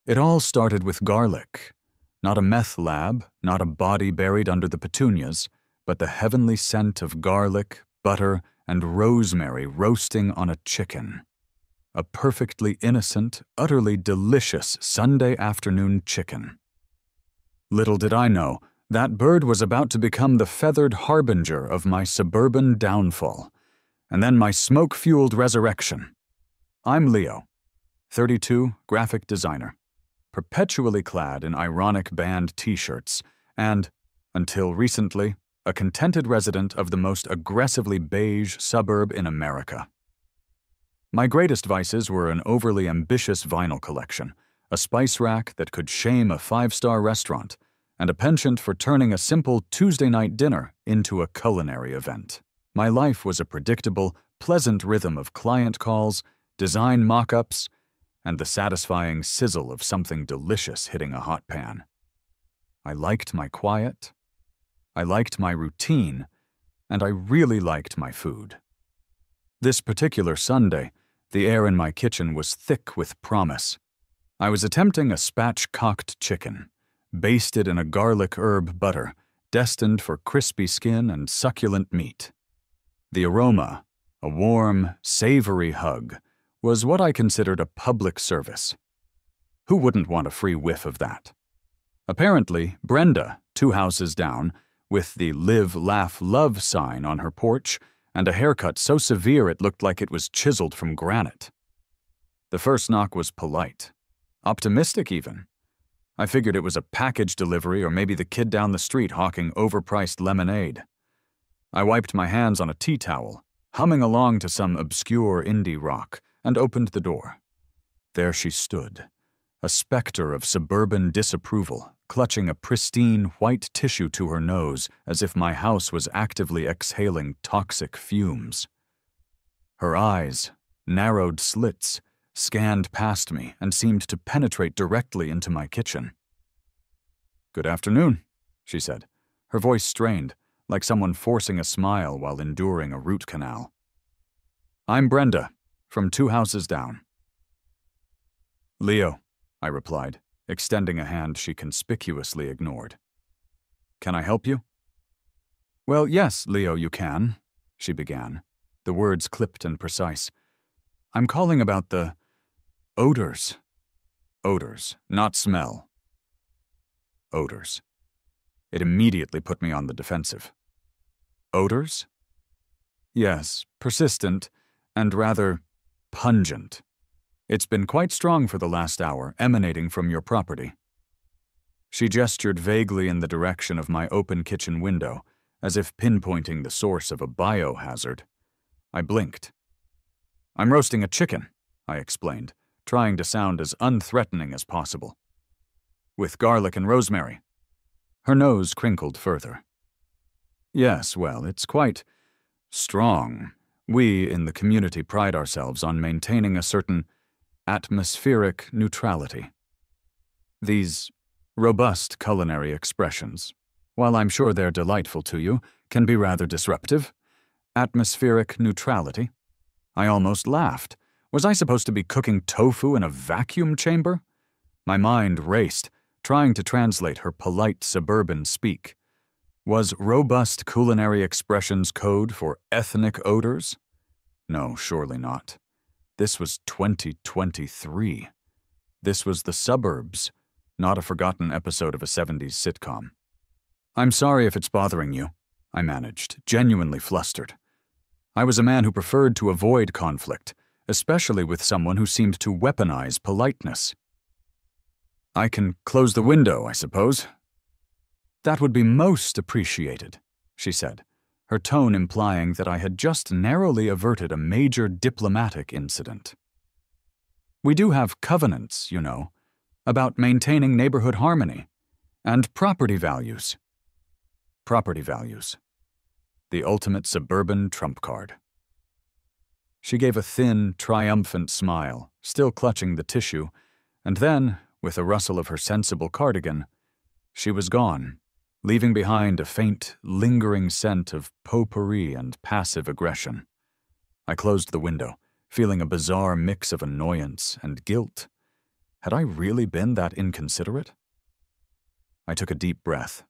It all started with garlic. Not a meth lab, not a body buried under the petunias, but the heavenly scent of garlic, butter, and rosemary roasting on a chicken. A perfectly innocent, utterly delicious Sunday afternoon chicken. Little did I know, that bird was about to become the feathered harbinger of my suburban downfall, and then my smoke-fueled resurrection. I'm Leo, 32, graphic designer, perpetually clad in ironic band t-shirts, and, until recently, a contented resident of the most aggressively beige suburb in America. My greatest vices were an overly ambitious vinyl collection, a spice rack that could shame a five-star restaurant, and a penchant for turning a simple Tuesday night dinner into a culinary event. My life was a predictable, pleasant rhythm of client calls, design mock-ups, and the satisfying sizzle of something delicious hitting a hot pan. I liked my quiet, I liked my routine, and I really liked my food. This particular Sunday, the air in my kitchen was thick with promise. I was attempting a spatch-cocked chicken, basted in a garlic herb butter, destined for crispy skin and succulent meat. The aroma, a warm, savory hug, was what I considered a public service. Who wouldn't want a free whiff of that? Apparently, Brenda, 2 houses down, with the Live, Laugh, Love sign on her porch and a haircut so severe it looked like it was chiseled from granite. The first knock was polite, optimistic even. I figured it was a package delivery or maybe the kid down the street hawking overpriced lemonade. I wiped my hands on a tea towel, humming along to some obscure indie rock, and opened the door. There she stood, a specter of suburban disapproval, clutching a pristine white tissue to her nose as if my house was actively exhaling toxic fumes. Her eyes, narrowed slits, scanned past me and seemed to penetrate directly into my kitchen. "Good afternoon," she said, her voice strained, like someone forcing a smile while enduring a root canal. "I'm Brenda, from 2 houses down." "Leo," I replied, extending a hand she conspicuously ignored. "Can I help you?" "Well, yes, Leo, you can," she began, the words clipped and precise. "I'm calling about the odors." Odors, not smell. Odors. It immediately put me on the defensive. Odors? Yes, persistent and rather pungent. It's been quite strong for the last hour, emanating from your property. She gestured vaguely in the direction of my open kitchen window, as if pinpointing the source of a biohazard. I blinked. "I'm roasting a chicken," I explained, trying to sound as unthreatening as possible. "With garlic and rosemary." Her nose crinkled further. "Yes, well, it's quite strong. We, in the community, pride ourselves on maintaining a certain atmospheric neutrality. These robust culinary expressions, while I'm sure they're delightful to you, can be rather disruptive. Atmospheric neutrality." I almost laughed. Was I supposed to be cooking tofu in a vacuum chamber? My mind raced, trying to translate her polite suburban speak. Was robust culinary expressions code for ethnic odors? No, surely not. This was 2023. This was the suburbs, not a forgotten episode of a 70s sitcom. "I'm sorry if it's bothering you," I managed, genuinely flustered. I was a man who preferred to avoid conflict, especially with someone who seemed to weaponize politeness. "I can close the window, I suppose." "That would be most appreciated," she said, her tone implying that I had just narrowly averted a major diplomatic incident. "We do have covenants, you know, about maintaining neighborhood harmony and property values." Property values. The ultimate suburban trump card. She gave a thin, triumphant smile, still clutching the tissue, and then, with a rustle of her sensible cardigan, she was gone, leaving behind a faint, lingering scent of potpourri and passive aggression. I closed the window, feeling a bizarre mix of annoyance and guilt. Had I really been that inconsiderate? I took a deep breath.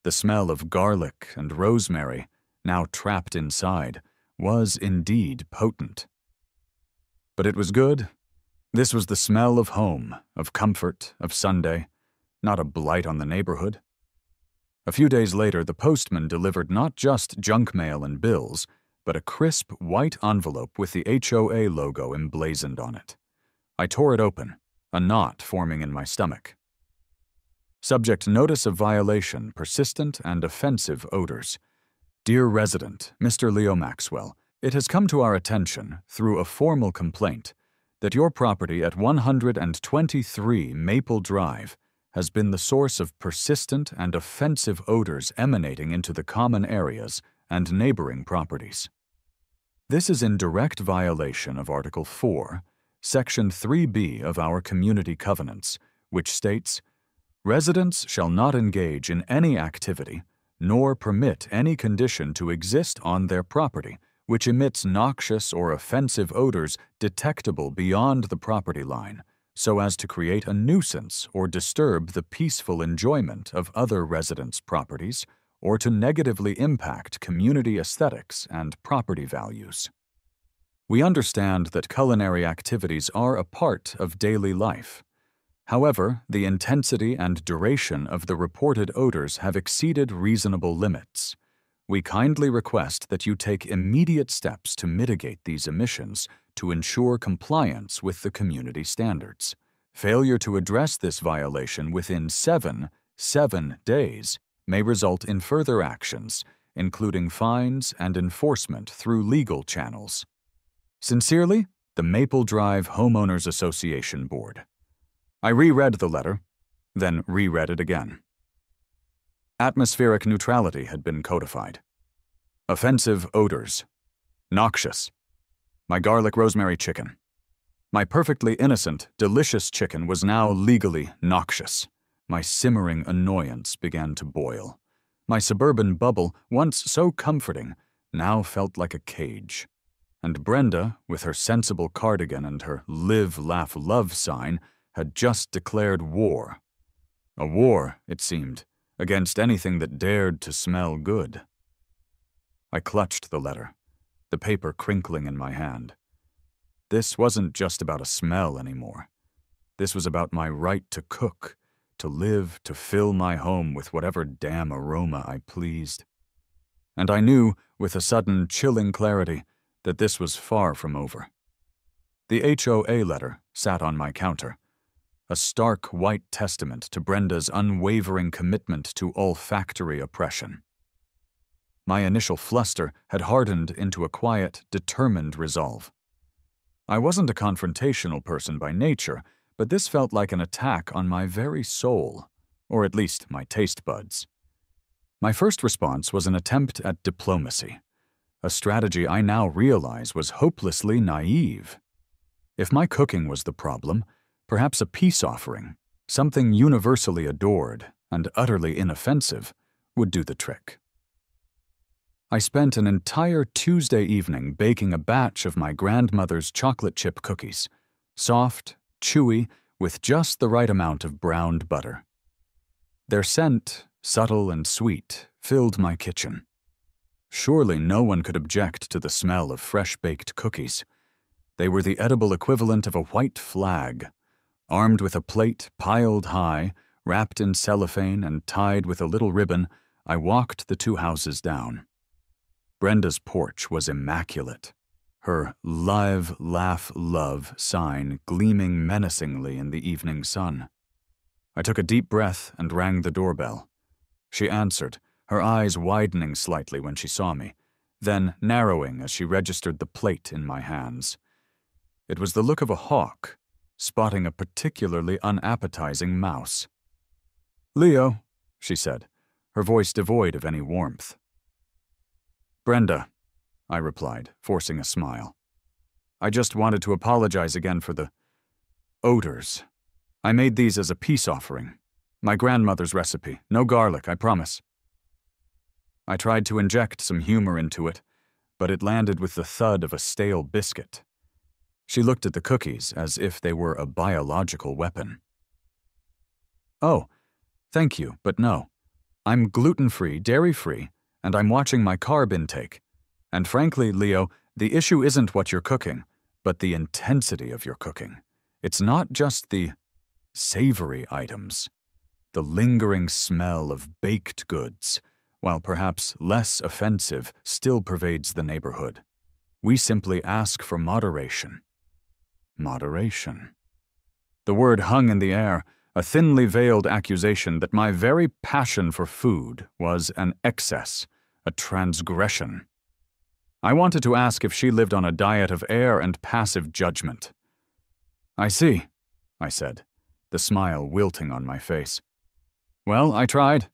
The smell of garlic and rosemary, now trapped inside, was indeed potent. But it was good. This was the smell of home, of comfort, of Sunday, not a blight on the neighborhood. A few days later, the postman delivered not just junk mail and bills, but a crisp white envelope with the HOA logo emblazoned on it. I tore it open, a knot forming in my stomach. Subject: notice of violation, persistent and offensive odors. Dear resident, Mr. Leo Maxwell, it has come to our attention, through a formal complaint, that your property at 123 Maple Drive has been the source of persistent and offensive odors emanating into the common areas and neighboring properties. This is in direct violation of Article 4, Section 3B of our Community Covenants, which states, "Residents shall not engage in any activity, nor permit any condition to exist on their property which emits noxious or offensive odors detectable beyond the property line, so as to create a nuisance or disturb the peaceful enjoyment of other residents' properties, or to negatively impact community aesthetics and property values." We understand that culinary activities are a part of daily life. However, the intensity and duration of the reported odors have exceeded reasonable limits. We kindly request that you take immediate steps to mitigate these emissions to ensure compliance with the community standards. Failure to address this violation within 7 days may result in further actions, including fines and enforcement through legal channels. Sincerely, the Maple Drive Homeowners Association Board. I reread the letter, then reread it again. Atmospheric neutrality had been codified. Offensive odors. Noxious. My garlic rosemary chicken. My perfectly innocent, delicious chicken was now legally noxious. My simmering annoyance began to boil. My suburban bubble, once so comforting, now felt like a cage. And Brenda, with her sensible cardigan and her live, laugh, love sign, had just declared war. A war, it seemed, against anything that dared to smell good. I clutched the letter, the paper crinkling in my hand. This wasn't just about a smell anymore. This was about my right to cook, to live, to fill my home with whatever damn aroma I pleased. And I knew, with a sudden chilling clarity, that this was far from over. The HOA letter sat on my counter, a stark white testament to Brenda's unwavering commitment to olfactory oppression. My initial fluster had hardened into a quiet, determined resolve. I wasn't a confrontational person by nature, but this felt like an attack on my very soul, or at least my taste buds. My first response was an attempt at diplomacy, a strategy I now realize was hopelessly naive. If my cooking was the problem, perhaps a peace offering, something universally adored and utterly inoffensive, would do the trick. I spent an entire Tuesday evening baking a batch of my grandmother's chocolate chip cookies, soft, chewy, with just the right amount of browned butter. Their scent, subtle and sweet, filled my kitchen. Surely no one could object to the smell of fresh-baked cookies. They were the edible equivalent of a white flag. Armed with a plate piled high, wrapped in cellophane and tied with a little ribbon, I walked the 2 houses down. Brenda's porch was immaculate, her live, laugh, love sign gleaming menacingly in the evening sun. I took a deep breath and rang the doorbell. She answered, her eyes widening slightly when she saw me, then narrowing as she registered the plate in my hands. It was the look of a hawk, spotting a particularly unappetizing mouse. "Leo," she said, her voice devoid of any warmth. "Brenda," I replied, forcing a smile. "I just wanted to apologize again for the odors. I made these as a peace offering. My grandmother's recipe. No garlic, I promise." I tried to inject some humor into it, but it landed with the thud of a stale biscuit. She looked at the cookies as if they were a biological weapon. "Oh, thank you, but no. I'm gluten-free, dairy-free, and I'm watching my carb intake. And frankly, Leo, the issue isn't what you're cooking, but the intensity of your cooking. It's not just the savory items. The lingering smell of baked goods, while perhaps less offensive, still pervades the neighborhood. We simply ask for moderation." Moderation. The word hung in the air, a thinly veiled accusation that my very passion for food was an excess, a transgression. I wanted to ask if she lived on a diet of air and passive judgment. "I see," I said, the smile wilting on my face. "Well, I tried."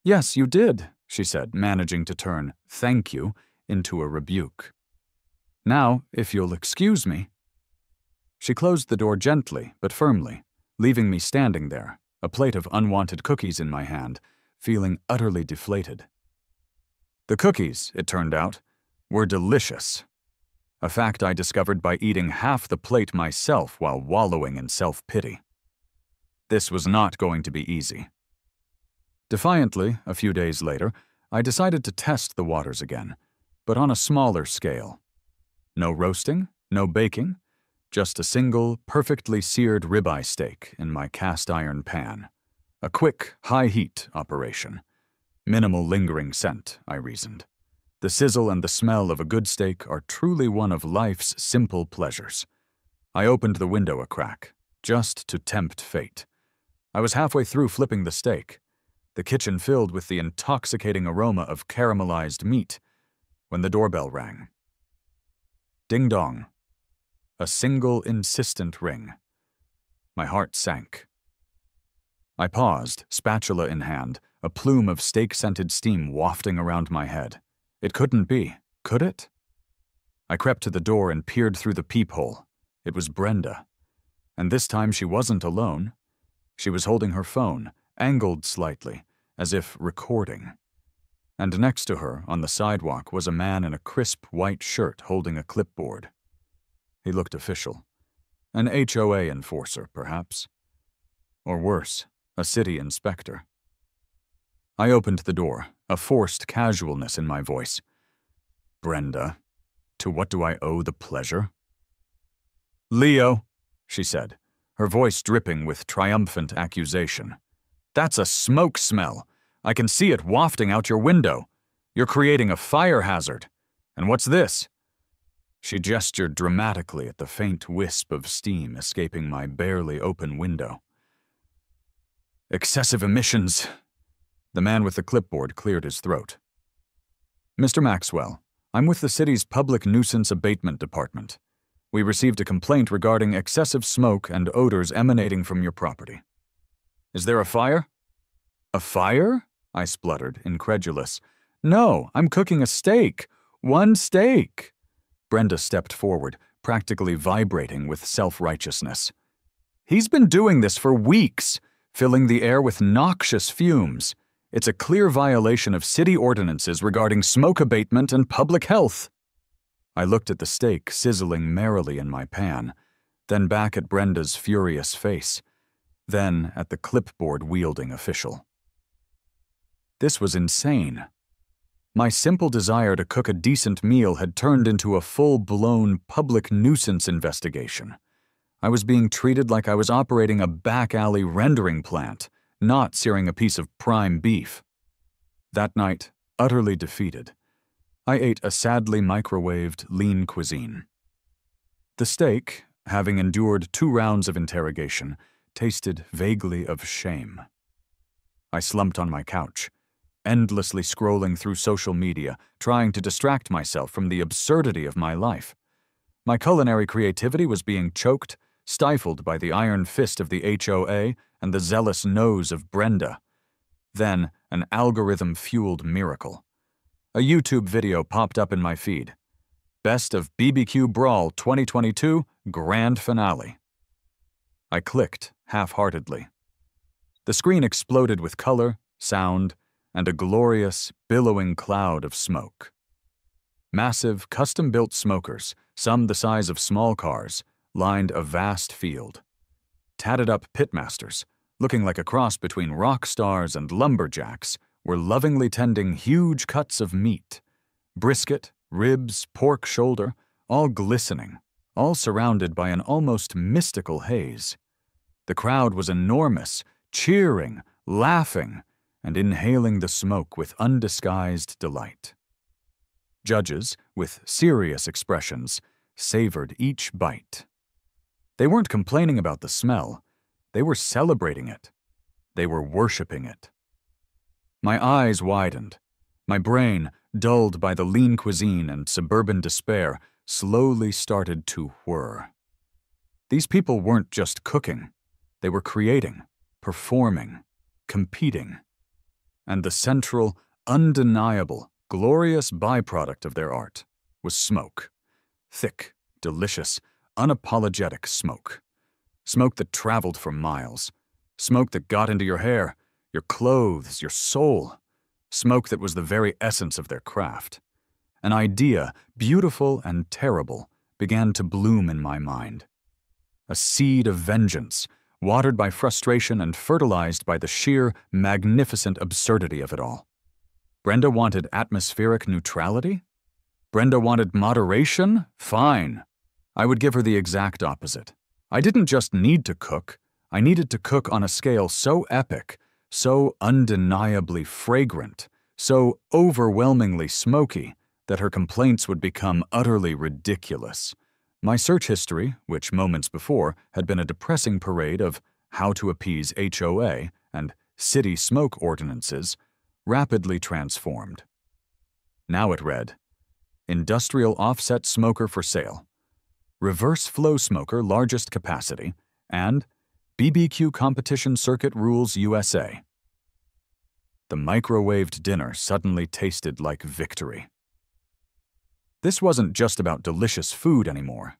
"Yes, you did," she said, managing to turn "thank you" into a rebuke. "Now, if you'll excuse me." She closed the door gently but firmly, leaving me standing there, a plate of unwanted cookies in my hand, feeling utterly deflated. The cookies, it turned out, were delicious, a fact I discovered by eating half the plate myself while wallowing in self-pity. This was not going to be easy. Defiantly, a few days later, I decided to test the waters again, but on a smaller scale. No roasting, no baking, just a single, perfectly seared ribeye steak in my cast-iron pan. A quick, high-heat operation. Minimal lingering scent, I reasoned. The sizzle and the smell of a good steak are truly one of life's simple pleasures. I opened the window a crack, just to tempt fate. I was halfway through flipping the steak, the kitchen filled with the intoxicating aroma of caramelized meat, when the doorbell rang. Ding-dong. A single insistent ring. My heart sank. I paused, spatula in hand, a plume of steak-scented steam wafting around my head. It couldn't be, could it? I crept to the door and peered through the peephole. It was Brenda. And this time she wasn't alone. She was holding her phone, angled slightly, as if recording. And next to her, on the sidewalk, was a man in a crisp white shirt holding a clipboard. He looked official. An HOA enforcer, perhaps. Or worse, a city inspector. I opened the door, a forced casualness in my voice. "Brenda, to what do I owe the pleasure?" "Leo," she said, her voice dripping with triumphant accusation. "That's a smoke smell. I can see it wafting out your window. You're creating a fire hazard. And what's this?" She gestured dramatically at the faint wisp of steam escaping my barely open window. "Excessive emissions." The man with the clipboard cleared his throat. "Mr. Maxwell, I'm with the city's Public Nuisance Abatement Department. We received a complaint regarding excessive smoke and odors emanating from your property. Is there a fire?" "A fire?" I spluttered, incredulous. "No, I'm cooking a steak. One steak." Brenda stepped forward, practically vibrating with self-righteousness. "He's been doing this for weeks, filling the air with noxious fumes. It's a clear violation of city ordinances regarding smoke abatement and public health." I looked at the steak sizzling merrily in my pan, then back at Brenda's furious face, then at the clipboard-wielding official. This was insane. My simple desire to cook a decent meal had turned into a full-blown public nuisance investigation. I was being treated like I was operating a back-alley rendering plant, not searing a piece of prime beef. That night, utterly defeated, I ate a sadly microwaved lean cuisine. The steak, having endured 2 rounds of interrogation, tasted vaguely of shame. I slumped on my couch, endlessly scrolling through social media, trying to distract myself from the absurdity of my life. My culinary creativity was being choked, stifled by the iron fist of the HOA and the zealous nose of Brenda. Then, an algorithm-fueled miracle. A YouTube video popped up in my feed. Best of BBQ Brawl 2022 Grand Finale. I clicked, half-heartedly. The screen exploded with color, sound, and a glorious, billowing cloud of smoke. Massive, custom-built smokers, some the size of small cars, lined a vast field. Tatted-up pitmasters, looking like a cross between rock stars and lumberjacks, were lovingly tending huge cuts of meat. Brisket, ribs, pork shoulder, all glistening, all surrounded by an almost mystical haze. The crowd was enormous, cheering, laughing, and inhaling the smoke with undisguised delight. Judges, with serious expressions, savored each bite. They weren't complaining about the smell. They were celebrating it. They were worshiping it. My eyes widened. My brain, dulled by the lean cuisine and suburban despair, slowly started to whir. These people weren't just cooking. They were creating, performing, competing. And the central, undeniable, glorious byproduct of their art was smoke. Thick, delicious, unapologetic smoke. Smoke that traveled for miles. Smoke that got into your hair, your clothes, your soul. Smoke that was the very essence of their craft. An idea, beautiful and terrible, began to bloom in my mind. A seed of vengeance, watered by frustration and fertilized by the sheer, magnificent absurdity of it all. Brenda wanted atmospheric neutrality? Brenda wanted moderation? Fine. I would give her the exact opposite. I didn't just need to cook. I needed to cook on a scale so epic, so undeniably fragrant, so overwhelmingly smoky, that her complaints would become utterly ridiculous. My search history, which moments before had been a depressing parade of how to appease HOA and city smoke ordinances, rapidly transformed. Now it read, Industrial Offset Smoker for Sale, Reverse Flow Smoker Largest Capacity, and BBQ Competition Circuit Rules USA. The microwaved dinner suddenly tasted like victory. This wasn't just about delicious food anymore.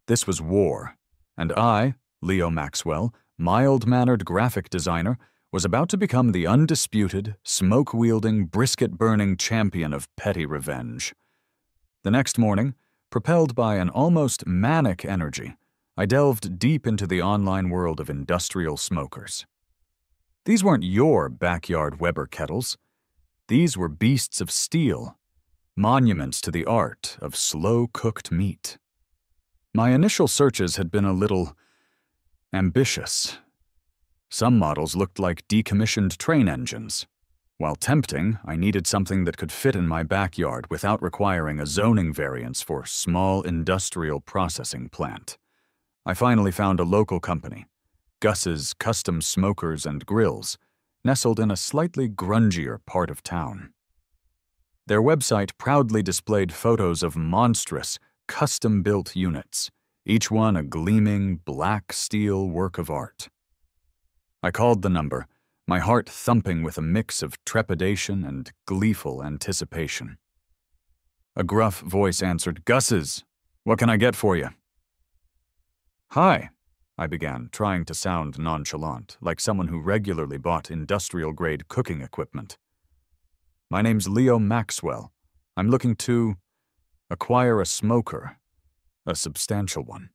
This was war, and I, Leo Maxwell, mild-mannered graphic designer, was about to become the undisputed, smoke-wielding, brisket-burning champion of petty revenge. The next morning, propelled by an almost manic energy, I delved deep into the online world of industrial smokers. These weren't your backyard Weber kettles. These were beasts of steel, monuments to the art of slow-cooked meat. My initial searches had been a little ambitious. Some models looked like decommissioned train engines. While tempting, I needed something that could fit in my backyard without requiring a zoning variance for small industrial processing plant. I finally found a local company, Gus's Custom Smokers and Grills, nestled in a slightly grungier part of town. Their website proudly displayed photos of monstrous, custom-built units, each one a gleaming, black steel work of art. I called the number, my heart thumping with a mix of trepidation and gleeful anticipation. A gruff voice answered, "Gus's, what can I get for you?" "Hi," I began, trying to sound nonchalant, like someone who regularly bought industrial-grade cooking equipment. "My name's Leo Maxwell. I'm looking to acquire a smoker, a substantial one."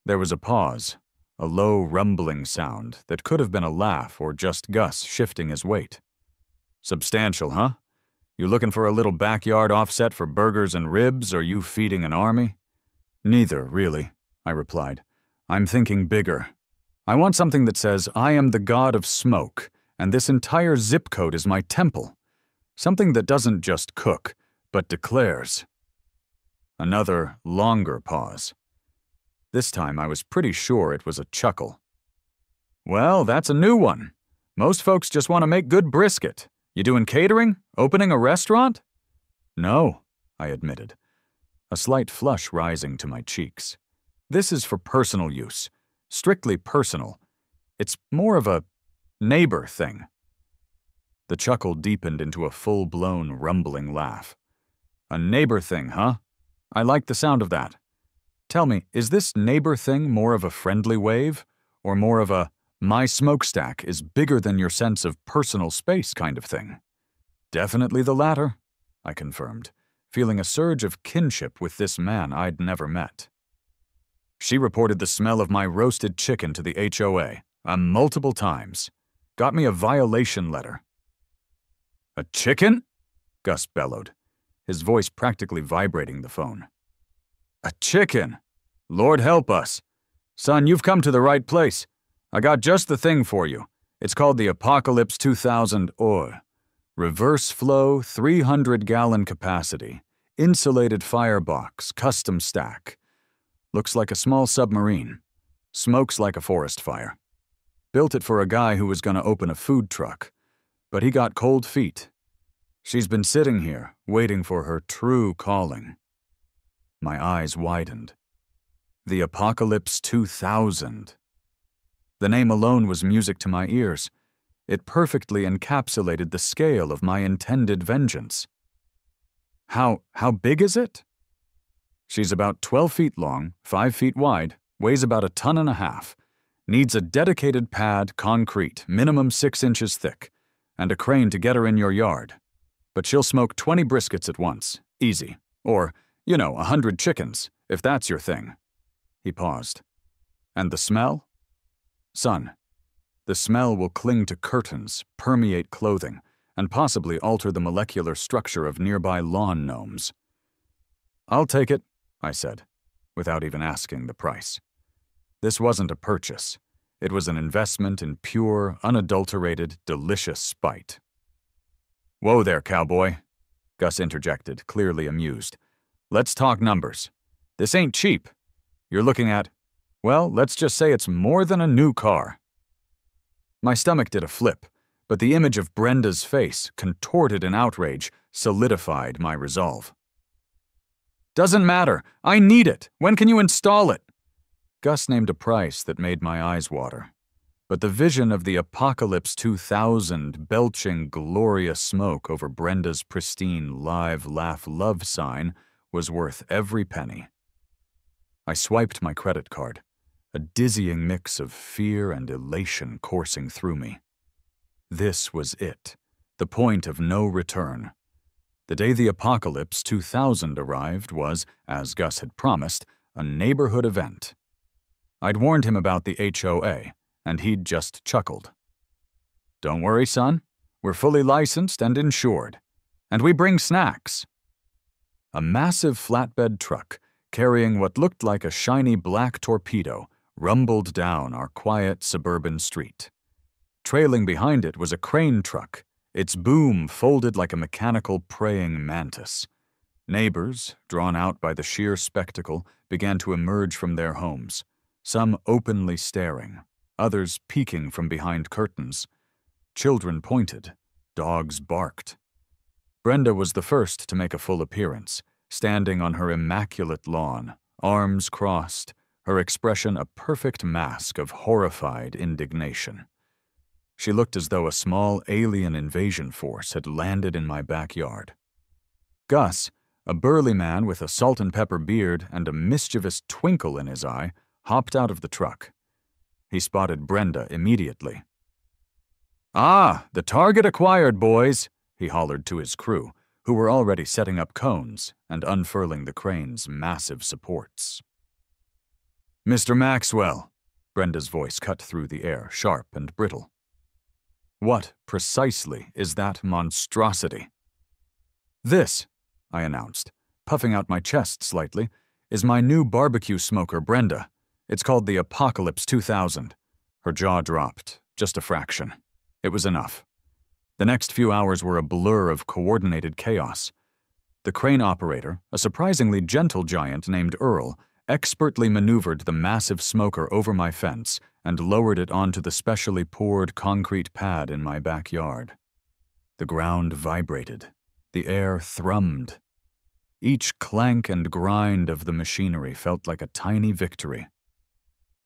There was a pause, a low rumbling sound that could have been a laugh or just Gus shifting his weight. "Substantial, huh? You looking for a little backyard offset for burgers and ribs, or you feeding an army?" "Neither, really," I replied. "I'm thinking bigger. I want something that says, I am the god of smoke, and this entire zip code is my temple. Something that doesn't just cook, but declares." Another, longer pause. This time I was pretty sure it was a chuckle. "Well, that's a new one. Most folks just want to make good brisket. You doing catering? Opening a restaurant?" "No," I admitted, a slight flush rising to my cheeks. "This is for personal use. Strictly personal. It's more of a neighbor thing." The chuckle deepened into a full-blown, rumbling laugh. "A neighbor thing, huh? I like the sound of that. Tell me, is this neighbor thing more of a friendly wave, or more of a my smokestack is bigger than your sense of personal space kind of thing?" "Definitely the latter," I confirmed, feeling a surge of kinship with this man I'd never met. She reported the smell of my roasted chicken to the HOA, multiple times. Got me a violation letter. "A chicken?" Gus bellowed, his voice practically vibrating the phone. "A chicken? Lord help us. Son, you've come to the right place. I got just the thing for you. It's called the Apocalypse 2000 Or. Reverse flow, 300-gallon capacity, insulated firebox, custom stack. Looks like a small submarine. Smokes like a forest fire. Built it for a guy who was going to open a food truck, but he got cold feet. She's been sitting here, waiting for her true calling." My eyes widened. The Apocalypse 2000. The name alone was music to my ears. It perfectly encapsulated the scale of my intended vengeance. How big is it? She's about 12 feet long, 5 feet wide, weighs about 1.5 tons, needs a dedicated pad, concrete, minimum 6 inches thick, and a crane to get her in your yard. But she'll smoke 20 briskets at once, easy. Or, 100 chickens, if that's your thing. He paused. And the smell? Son, the smell will cling to curtains, permeate clothing, and possibly alter the molecular structure of nearby lawn gnomes. "I'll take it," I said, without even asking the price. This wasn't a purchase. It was an investment in pure, unadulterated, delicious spite. "Whoa there, cowboy," Gus interjected, clearly amused. "Let's talk numbers. This ain't cheap. You're looking at, well, let's just say it's more than a new car." My stomach did a flip, but the image of Brenda's face, contorted in outrage, solidified my resolve. "Doesn't matter. I need it. When can you install it?" Gus named a price that made my eyes water. But the vision of the Apocalypse 2000 belching glorious smoke over Brenda's pristine live laugh love sign was worth every penny. I swiped my credit card, a dizzying mix of fear and elation coursing through me. This was it, the point of no return. The day the Apocalypse 2000 arrived was, as Gus had promised, a neighborhood event. I'd warned him about the HOA, and he'd just chuckled. "Don't worry, son. We're fully licensed and insured. And we bring snacks." A massive flatbed truck, carrying what looked like a shiny black torpedo, rumbled down our quiet suburban street. Trailing behind it was a crane truck, its boom folded like a mechanical praying mantis. Neighbors, drawn out by the sheer spectacle, began to emerge from their homes, some openly staring, others peeking from behind curtains. Children pointed, dogs barked. Brenda was the first to make a full appearance, standing on her immaculate lawn, arms crossed, her expression a perfect mask of horrified indignation. She looked as though a small alien invasion force had landed in my backyard. Gus, a burly man with a salt and pepper beard and a mischievous twinkle in his eye, hopped out of the truck. He spotted Brenda immediately. "Ah, the target acquired, boys," he hollered to his crew, who were already setting up cones and unfurling the crane's massive supports. "Mr. Maxwell," Brenda's voice cut through the air, sharp and brittle. "What, precisely, is that monstrosity?" "This," I announced, puffing out my chest slightly, "is my new barbecue smoker, Brenda. It's called the Apocalypse 2000. Her jaw dropped, just a fraction. It was enough. The next few hours were a blur of coordinated chaos. The crane operator, a surprisingly gentle giant named Earl, expertly maneuvered the massive smoker over my fence and lowered it onto the specially poured concrete pad in my backyard. The ground vibrated. The air thrummed. Each clank and grind of the machinery felt like a tiny victory.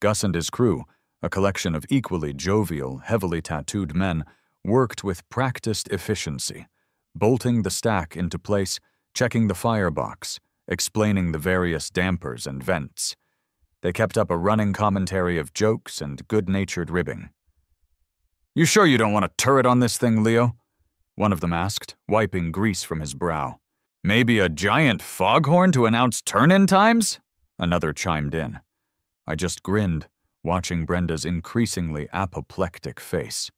Gus and his crew, a collection of equally jovial, heavily tattooed men, worked with practiced efficiency, bolting the stack into place, checking the firebox, explaining the various dampers and vents. They kept up a running commentary of jokes and good-natured ribbing. "You sure you don't want a turret on this thing, Leo?" one of them asked, wiping grease from his brow. Maybe a giant foghorn to announce turn-in times? Another chimed in. I just grinned, watching Brenda's increasingly apoplectic face.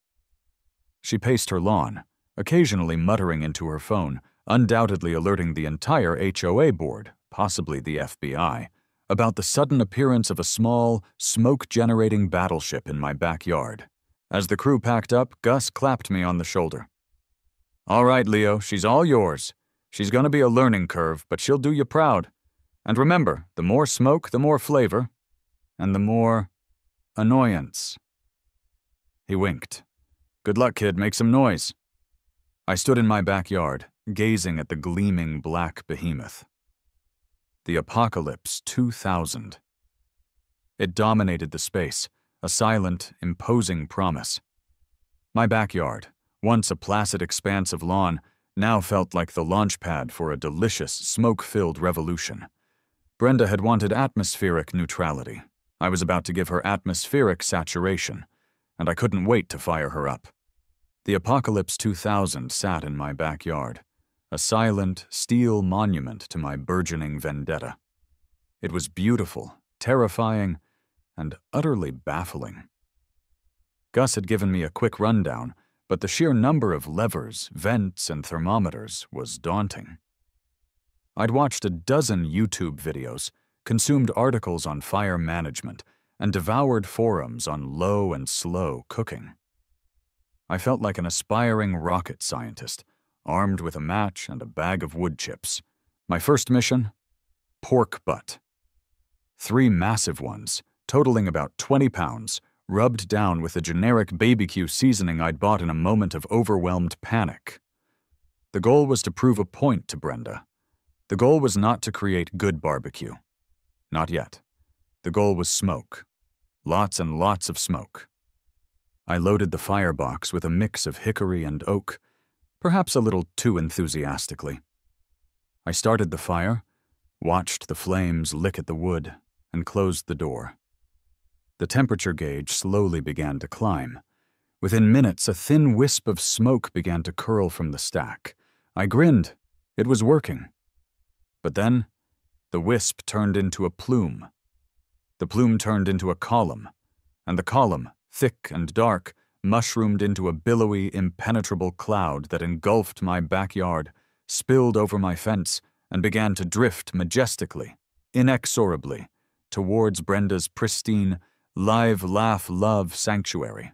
She paced her lawn, occasionally muttering into her phone, undoubtedly alerting the entire HOA board, possibly the FBI, about the sudden appearance of a small, smoke-generating battleship in my backyard. As the crew packed up, Gus clapped me on the shoulder. "All right, Leo, she's all yours. She's gonna be a learning curve, but she'll do you proud. And remember, the more smoke, the more flavor, and the more annoyance." He winked. "Good luck, kid, make some noise." I stood in my backyard, gazing at the gleaming black behemoth. The Apocalypse 2000. It dominated the space, a silent, imposing promise. My backyard, once a placid expanse of lawn, now felt like the launchpad for a delicious, smoke-filled revolution. Brenda had wanted atmospheric neutrality. I was about to give her atmospheric saturation, and I couldn't wait to fire her up. The Apocalypse 2000 sat in my backyard, a silent, steel monument to my burgeoning vendetta. It was beautiful, terrifying, and utterly baffling. Gus had given me a quick rundown, but the sheer number of levers, vents, and thermometers was daunting. I'd watched a dozen YouTube videos, consumed articles on fire management, and devoured forums on low and slow cooking. I felt like an aspiring rocket scientist, armed with a match and a bag of wood chips. My first mission? Pork butt. 3 massive ones, totaling about 20 pounds, rubbed down with a generic BBQ seasoning I'd bought in a moment of overwhelmed panic. The goal was to prove a point to Brenda. The goal was not to create good barbecue. Not yet. The goal was smoke. Lots and lots of smoke. I loaded the firebox with a mix of hickory and oak, perhaps a little too enthusiastically. I started the fire, watched the flames lick at the wood, and closed the door. The temperature gauge slowly began to climb. Within minutes, a thin wisp of smoke began to curl from the stack. I grinned. It was working. But then, the wisp turned into a plume. The plume turned into a column, and the column, thick and dark, mushroomed into a billowy, impenetrable cloud that engulfed my backyard, spilled over my fence, and began to drift majestically, inexorably, towards Brenda's pristine, live, laugh, love sanctuary.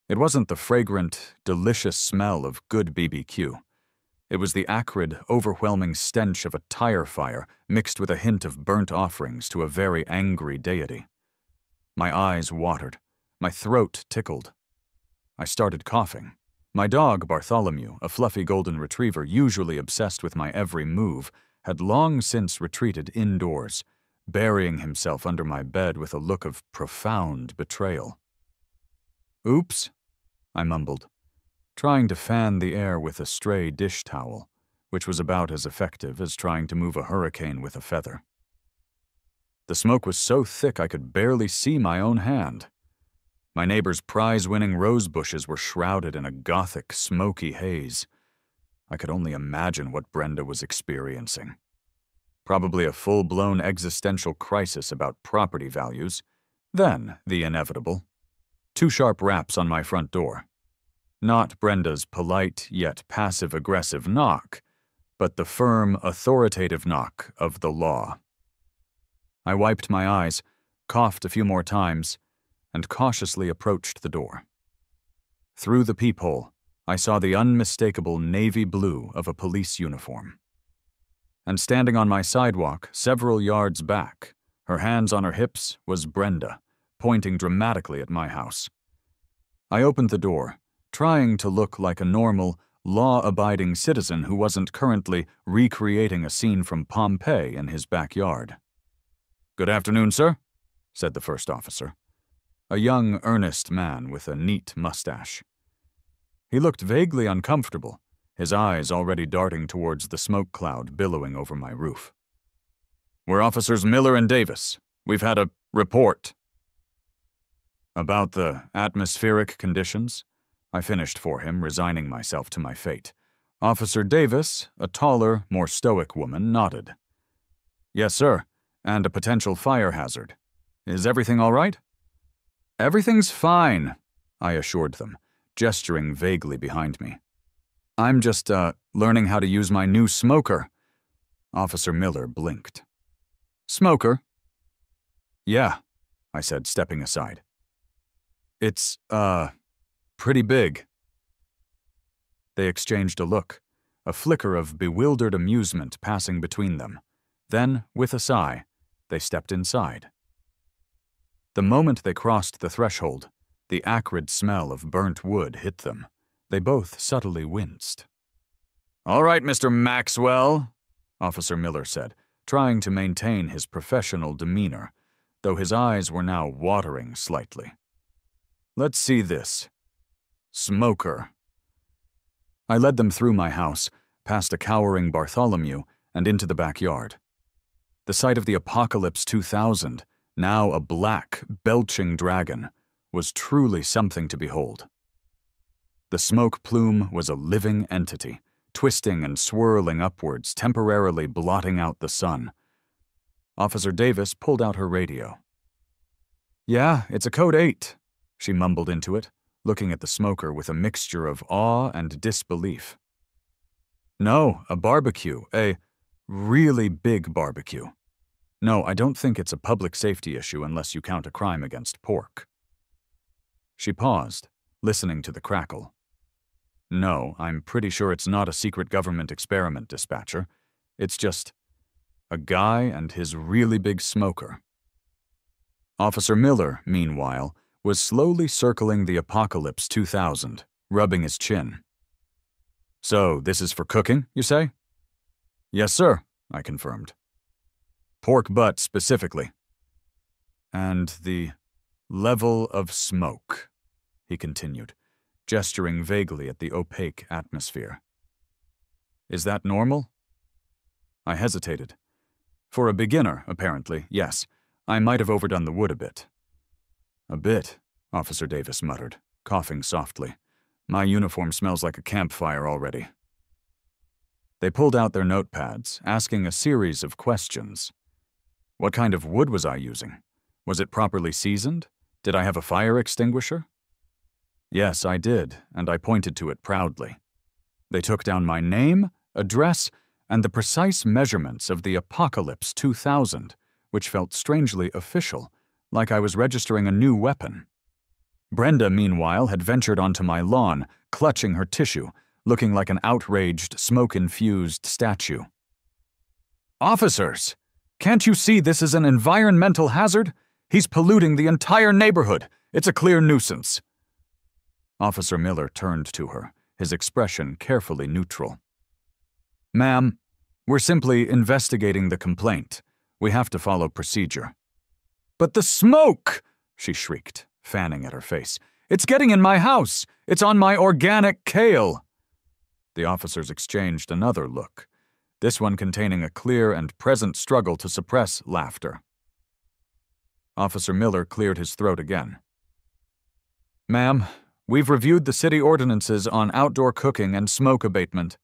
It wasn't the fragrant, delicious smell of good BBQ. It was the acrid, overwhelming stench of a tire fire mixed with a hint of burnt offerings to a very angry deity. My eyes watered. My throat tickled. I started coughing. My dog, Bartholomew, a fluffy golden retriever usually obsessed with my every move, had long since retreated indoors, burying himself under my bed with a look of profound betrayal. "Oops," I mumbled, trying to fan the air with a stray dish towel, which was about as effective as trying to move a hurricane with a feather. The smoke was so thick I could barely see my own hand. My neighbor's prize-winning rose bushes were shrouded in a gothic, smoky haze. I could only imagine what Brenda was experiencing. Probably a full-blown existential crisis about property values. Then, the inevitable. 2 sharp raps on my front door. Not Brenda's polite yet passive-aggressive knock, but the firm, authoritative knock of the law. I wiped my eyes, coughed a few more times, and cautiously approached the door. Through the peephole, I saw the unmistakable navy blue of a police uniform. And standing on my sidewalk, several yards back, her hands on her hips, was Brenda, pointing dramatically at my house. I opened the door, trying to look like a normal, law-abiding citizen who wasn't currently recreating a scene from Pompeii in his backyard. "Good afternoon, sir," said the first officer, a young, earnest man with a neat mustache. He looked vaguely uncomfortable, his eyes already darting towards the smoke cloud billowing over my roof. "We're Officers Miller and Davis. We've had a report." About the atmospheric conditions, I finished for him, resigning myself to my fate. Officer Davis, a taller, more stoic woman, nodded. Yes, sir, and a potential fire hazard. Is everything all right? Everything's fine, I assured them, gesturing vaguely behind me. I'm just, learning how to use my new smoker. Officer Miller blinked. Smoker? Yeah, I said, stepping aside. It's, pretty big. They exchanged a look, a flicker of bewildered amusement passing between them. Then, with a sigh, they stepped inside. The moment they crossed the threshold, the acrid smell of burnt wood hit them. They both subtly winced. All right, Mr. Maxwell, Officer Miller said, trying to maintain his professional demeanor, though his eyes were now watering slightly. Let's see this. Smoker. I led them through my house, past a cowering Bartholomew, and into the backyard. The sight of the Apocalypse 2000, now a black, belching dragon, was truly something to behold. The smoke plume was a living entity, twisting and swirling upwards, temporarily blotting out the sun. Officer Davis pulled out her radio. Yeah, it's a code 8, she mumbled into it, looking at the smoker with a mixture of awe and disbelief. No, a barbecue, a really big barbecue. No, I don't think it's a public safety issue unless you count a crime against pork. She paused, listening to the crackle. No, I'm pretty sure it's not a secret government experiment, dispatcher. It's just a guy and his really big smoker. Officer Miller, meanwhile, was slowly circling the Apocalypse 2000, rubbing his chin. So, this is for cooking, you say? Yes, sir, I confirmed. Pork butt specifically. And the level of smoke, he continued, gesturing vaguely at the opaque atmosphere. Is that normal? I hesitated. For a beginner, apparently, yes. I might have overdone the wood a bit. A bit, Officer Davis muttered, coughing softly. My uniform smells like a campfire already. They pulled out their notepads, asking a series of questions. What kind of wood was I using? Was it properly seasoned? Did I have a fire extinguisher? Yes, I did, and I pointed to it proudly. They took down my name, address, and the precise measurements of the Apocalypse 2000, which felt strangely official, like I was registering a new weapon. Brenda, meanwhile, had ventured onto my lawn, clutching her tissue, looking like an outraged, smoke-infused statue. Officers! Can't you see this is an environmental hazard? He's polluting the entire neighborhood. It's a clear nuisance. Officer Miller turned to her, his expression carefully neutral. Ma'am, we're simply investigating the complaint. We have to follow procedure. But the smoke! She shrieked, fanning at her face. It's getting in my house! It's on my organic kale! The officers exchanged another look, this one containing a clear and present struggle to suppress laughter. Officer Miller cleared his throat again. Ma'am, we've reviewed the city ordinances on outdoor cooking and smoke abatement.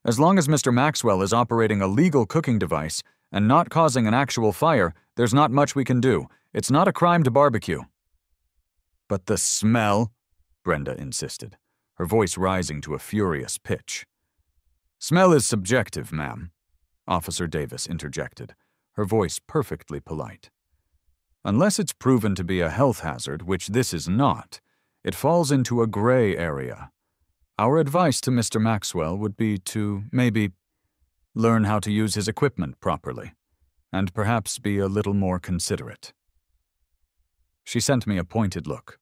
As long as Mr. Maxwell is operating a legal cooking device and not causing an actual fire, there's not much we can do. It's not a crime to barbecue. But the smell, Brenda insisted, her voice rising to a furious pitch. Smell is subjective, ma'am, Officer Davis interjected, her voice perfectly polite. Unless it's proven to be a health hazard, which this is not, it falls into a gray area. Our advice to Mr. Maxwell would be to, maybe, learn how to use his equipment properly, and perhaps be a little more considerate. She sent me a pointed look.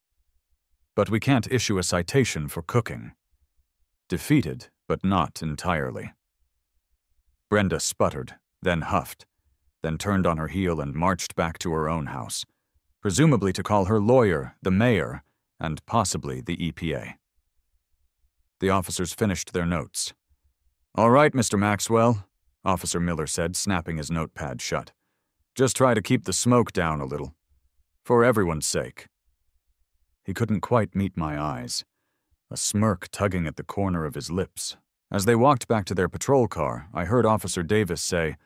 But we can't issue a citation for cooking. Defeated, but not entirely. Brenda sputtered, then huffed, then turned on her heel and marched back to her own house, presumably to call her lawyer, the mayor, and possibly the EPA. The officers finished their notes. All right, Mr. Maxwell, Officer Miller said, snapping his notepad shut. Just try to keep the smoke down a little. For everyone's sake. He couldn't quite meet my eyes, a smirk tugging at the corner of his lips, As they walked back to their patrol car, I heard Officer Davis say,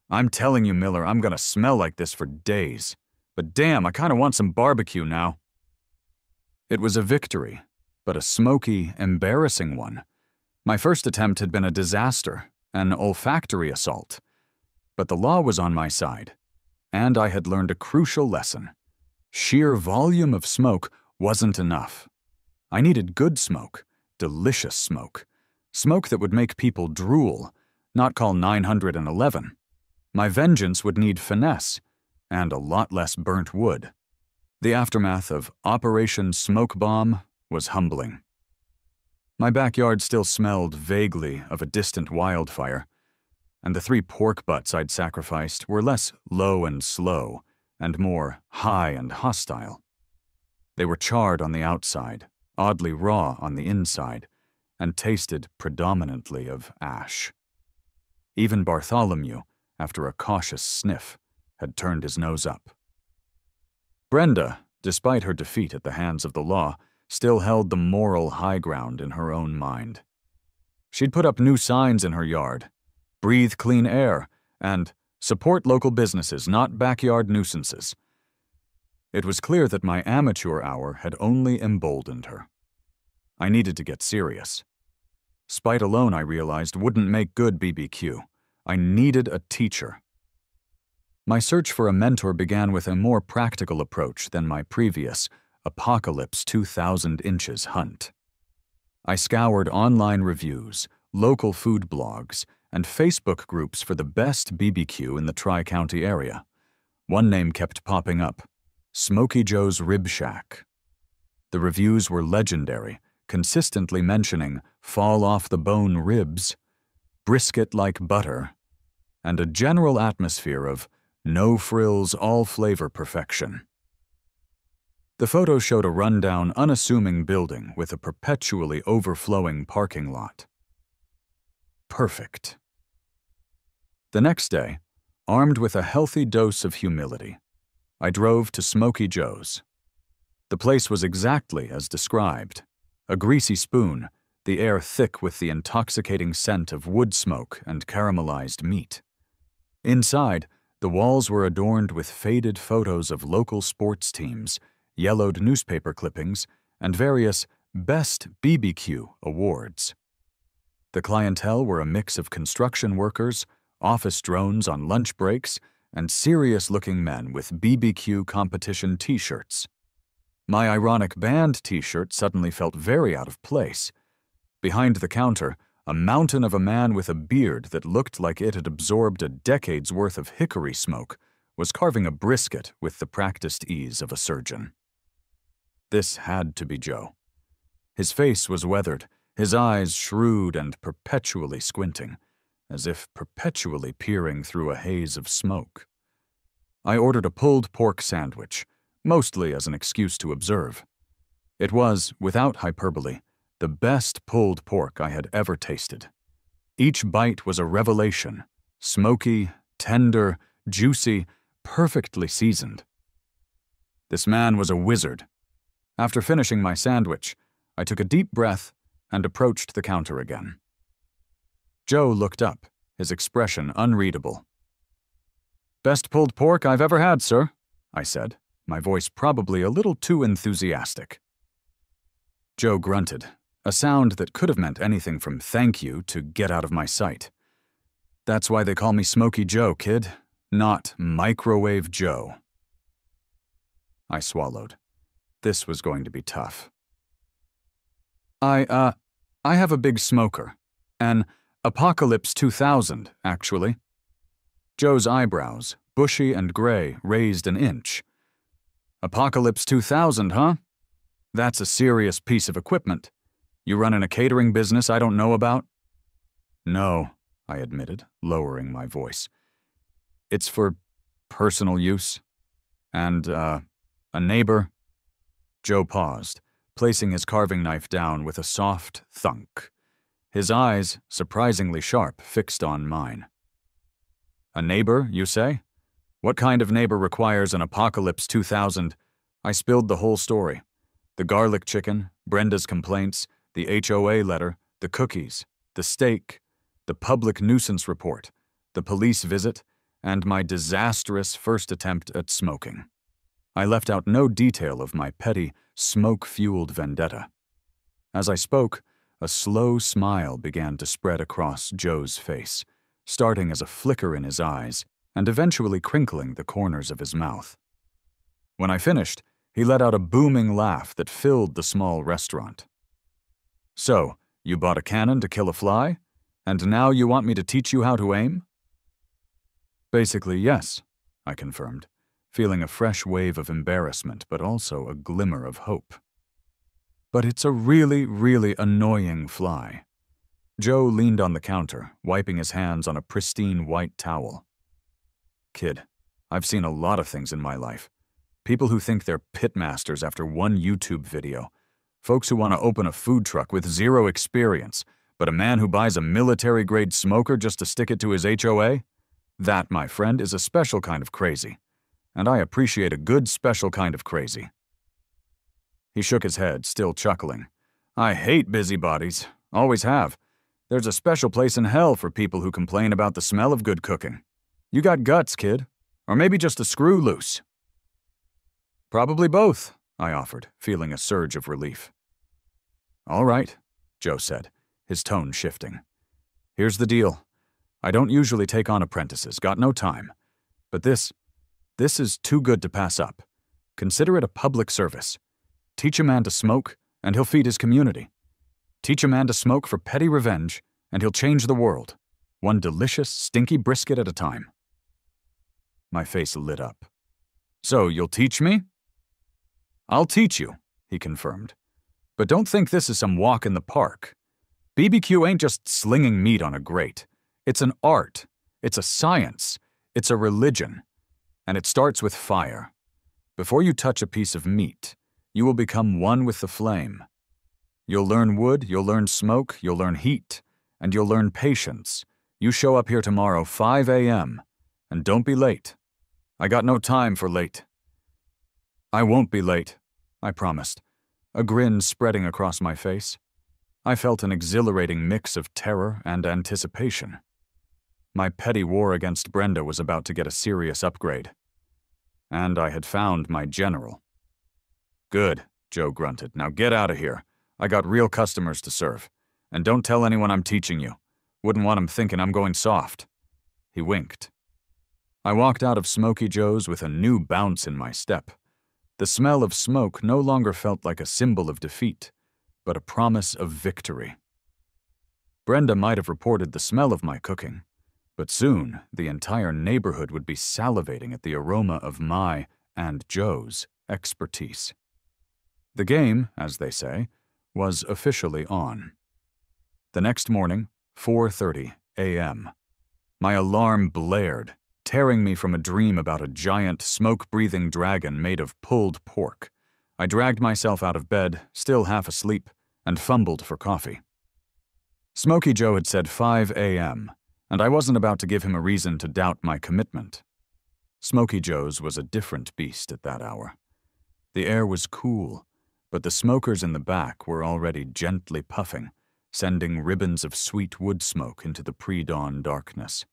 "I'm telling you, Miller, I'm gonna smell like this for days. But damn, I kinda want some barbecue now." It was a victory, but a smoky, embarrassing one. My first attempt had been a disaster, an olfactory assault. But the law was on my side, and I had learned a crucial lesson. Sheer volume of smoke wasn't enough. I needed good smoke, delicious smoke, smoke that would make people drool, not call 911. My vengeance would need finesse, and a lot less burnt wood. The aftermath of Operation Smoke Bomb was humbling. My backyard still smelled vaguely of a distant wildfire, and the 3 pork butts I'd sacrificed were less low and slow and more high and hostile. They were charred on the outside, oddly raw on the inside, and tasted predominantly of ash. Even Bartholomew, after a cautious sniff, had turned his nose up. Brenda, despite her defeat at the hands of the law, still held the moral high ground in her own mind. She'd put up new signs in her yard: breathe clean air, and support local businesses, not backyard nuisances. It was clear that my amateur hour had only emboldened her. I needed to get serious. Spite alone, I realized, wouldn't make good BBQ. I needed a teacher. My search for a mentor began with a more practical approach than my previous Apocalypse 2,000 inches hunt. I scoured online reviews, local food blogs, and Facebook groups for the best BBQ in the Tri-County area. One name kept popping up: Smoky Joe's Rib Shack. The reviews were legendary, consistently mentioning fall-off-the-bone ribs, brisket like butter, and a general atmosphere of no-frills, all-flavor perfection. The photo showed a rundown, unassuming building with a perpetually overflowing parking lot. Perfect. The next day, armed with a healthy dose of humility, I drove to Smoky Joe's. The place was exactly as described: a greasy spoon, the air thick with the intoxicating scent of wood smoke and caramelized meat. Inside, the walls were adorned with faded photos of local sports teams, yellowed newspaper clippings, and various Best BBQ awards. The clientele were a mix of construction workers, office drones on lunch breaks, and serious-looking men with BBQ competition t-shirts. My ironic band t-shirt suddenly felt very out of place. Behind the counter, a mountain of a man with a beard that looked like it had absorbed a decade's worth of hickory smoke was carving a brisket with the practiced ease of a surgeon. This had to be Joe. His face was weathered, his eyes shrewd and perpetually squinting, as if perpetually peering through a haze of smoke. I ordered a pulled pork sandwich, mostly as an excuse to observe. It was, without hyperbole, the best pulled pork I had ever tasted. Each bite was a revelation: smoky, tender, juicy, perfectly seasoned. This man was a wizard. After finishing my sandwich, I took a deep breath and approached the counter again. Joe looked up, his expression unreadable. "Best pulled pork I've ever had, sir," I said, my voice probably a little too enthusiastic. Joe grunted, a sound that could have meant anything from "thank you" to "get out of my sight." "That's why they call me Smoky Joe, kid, not Microwave Joe." I swallowed. This was going to be tough. I have a big smoker. An Apocalypse 2000, actually." Joe's eyebrows, bushy and gray, raised an inch. "Apocalypse 2000, huh? That's a serious piece of equipment. You running a catering business I don't know about?" "No," I admitted, lowering my voice. "It's for personal use. And, a neighbor." Joe paused, placing his carving knife down with a soft thunk. His eyes, surprisingly sharp, fixed on mine. "A neighbor, you say? What kind of neighbor requires an Apocalypse 2000? I spilled the whole story. The garlic chicken, Brenda's complaints, the HOA letter, the cookies. The steak, the public nuisance report, the police visit, and my disastrous first attempt at smoking. I left out no detail of my petty, smoke-fueled vendetta. As I spoke, a slow smile began to spread across Joe's face, starting as a flicker in his eyes and eventually crinkling the corners of his mouth. When I finished, he let out a booming laugh that filled the small restaurant. "So, you bought a cannon to kill a fly? And now you want me to teach you how to aim?" "Basically, yes," I confirmed, feeling a fresh wave of embarrassment but also a glimmer of hope. "But it's a really, really annoying fly." Joe leaned on the counter, wiping his hands on a pristine white towel. "Kid, I've seen a lot of things in my life. People who think they're pitmasters after one YouTube video. Folks who want to open a food truck with zero experience, but a man who buys a military-grade smoker just to stick it to his HOA? That, my friend, is a special kind of crazy. And I appreciate a good special kind of crazy." He shook his head, still chuckling. "I hate busybodies. Always have. There's a special place in hell for people who complain about the smell of good cooking. You got guts, kid. Or maybe just a screw loose." "Probably both," I offered, feeling a surge of relief. "All right," Joe said, his tone shifting. "Here's the deal. I don't usually take on apprentices, got no time. But this is too good to pass up. Consider it a public service. Teach a man to smoke, and he'll feed his community. Teach a man to smoke for petty revenge, and he'll change the world, one delicious, stinky brisket at a time." My face lit up. "So, you'll teach me?" "I'll teach you," he confirmed. "But don't think this is some walk in the park. BBQ ain't just slinging meat on a grate. It's an art. It's a science. It's a religion. And it starts with fire. Before you touch a piece of meat, you will become one with the flame. You'll learn wood, you'll learn smoke, you'll learn heat, and you'll learn patience. You show up here tomorrow, 5 a.m., and don't be late. I got no time for late." "I won't be late," I promised, a grin spreading across my face. I felt an exhilarating mix of terror and anticipation. My petty war against Brenda was about to get a serious upgrade. And I had found my general. "Good," Joe grunted. "Now get out of here. I got real customers to serve. And don't tell anyone I'm teaching you. Wouldn't want 'em thinking I'm going soft." He winked. I walked out of Smoky Joe's with a new bounce in my step. The smell of smoke no longer felt like a symbol of defeat, but a promise of victory. Brenda might have reported the smell of my cooking, but soon the entire neighborhood would be salivating at the aroma of my and Joe's expertise. The game, as they say, was officially on. The next morning, 4:30 a.m., my alarm blared, tearing me from a dream about a giant, smoke-breathing dragon made of pulled pork. I dragged myself out of bed, still half asleep, and fumbled for coffee. Smoky Joe had said 5 a.m., and I wasn't about to give him a reason to doubt my commitment. Smoky Joe's was a different beast at that hour. The air was cool, but the smokers in the back were already gently puffing, sending ribbons of sweet wood smoke into the pre-dawn darkness.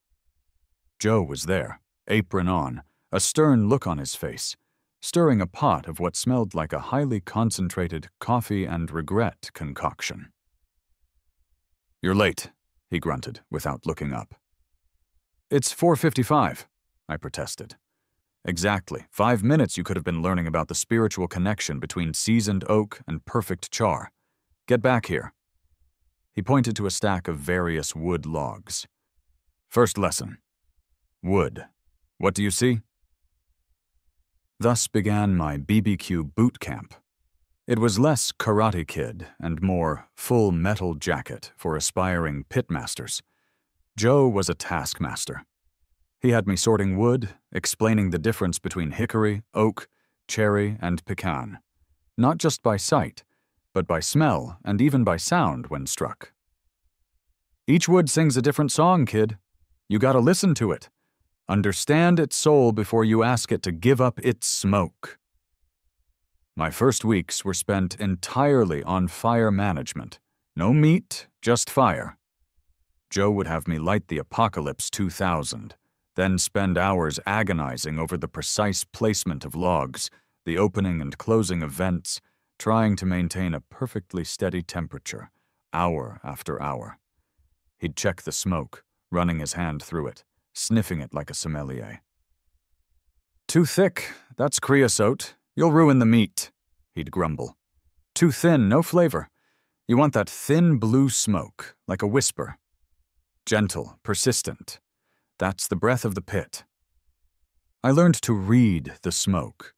Joe was there, apron on, a stern look on his face, stirring a pot of what smelled like a highly concentrated coffee and regret concoction. "You're late," he grunted, without looking up. "It's 4:55, I protested. "Exactly. 5 minutes you could have been learning about the spiritual connection between seasoned oak and perfect char. Get back here." He pointed to a stack of various wood logs. "First lesson. Wood. What do you see?" Thus began my BBQ boot camp. It was less Karate Kid and more Full Metal Jacket for aspiring pitmasters. Joe was a taskmaster. He had me sorting wood, explaining the difference between hickory, oak, cherry, and pecan, not just by sight, but by smell and even by sound when struck. "Each wood sings a different song, kid. You gotta listen to it. Understand its soul before you ask it to give up its smoke." My first weeks were spent entirely on fire management. No meat, just fire. Joe would have me light the Apocalypse 2000, then spend hours agonizing over the precise placement of logs, the opening and closing of vents, trying to maintain a perfectly steady temperature, hour after hour. He'd check the smoke, running his hand through it, sniffing it like a sommelier. "Too thick, that's creosote. You'll ruin the meat," he'd grumble. "Too thin, no flavor. You want that thin blue smoke, like a whisper. Gentle, persistent. That's the breath of the pit." I learned to read the smoke,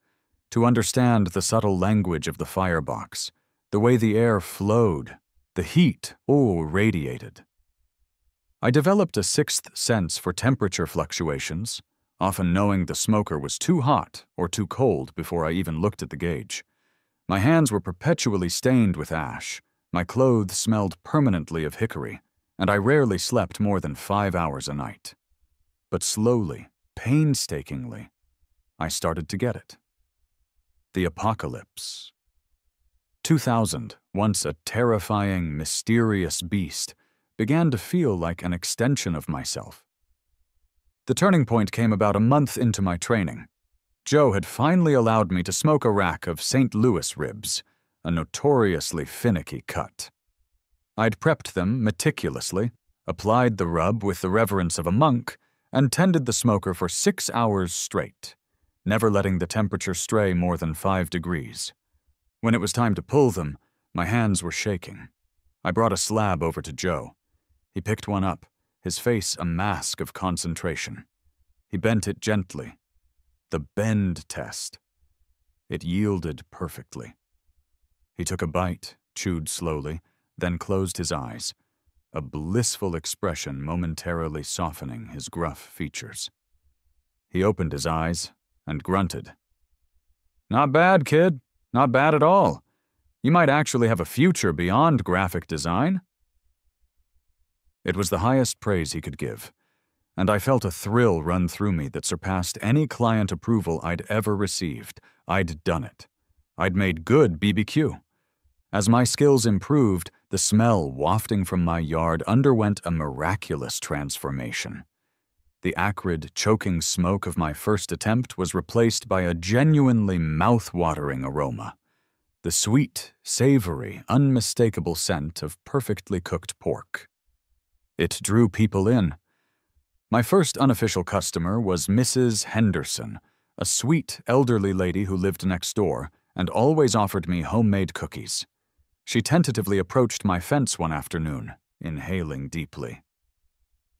to understand the subtle language of the firebox, the way the air flowed, the heat, radiated. I developed a sixth sense for temperature fluctuations, often knowing the smoker was too hot or too cold before I even looked at the gauge. My hands were perpetually stained with ash, my clothes smelled permanently of hickory, and I rarely slept more than 5 hours a night. But slowly, painstakingly, I started to get it. The Apocalypse. 2000, once a terrifying, mysterious beast, began to feel like an extension of myself. The turning point came about a month into my training. Joe had finally allowed me to smoke a rack of St. Louis ribs, a notoriously finicky cut. I'd prepped them meticulously, applied the rub with the reverence of a monk, and tended the smoker for 6 hours straight, never letting the temperature stray more than 5 degrees. When it was time to pull them, my hands were shaking. I brought a slab over to Joe. He picked one up, his face a mask of concentration. He bent it gently. The bend test. It yielded perfectly. He took a bite, chewed slowly, then closed his eyes, a blissful expression momentarily softening his gruff features. He opened his eyes and grunted. "Not bad, kid. Not bad at all. You might actually have a future beyond graphic design." It was the highest praise he could give, and I felt a thrill run through me that surpassed any client approval I'd ever received. I'd done it. I'd made good BBQ. As my skills improved, the smell wafting from my yard underwent a miraculous transformation. The acrid, choking smoke of my first attempt was replaced by a genuinely mouth-watering aroma. The sweet, savory, unmistakable scent of perfectly cooked pork. It drew people in. My first unofficial customer was Mrs. Henderson, a sweet, elderly lady who lived next door and always offered me homemade cookies. She tentatively approached my fence one afternoon, inhaling deeply.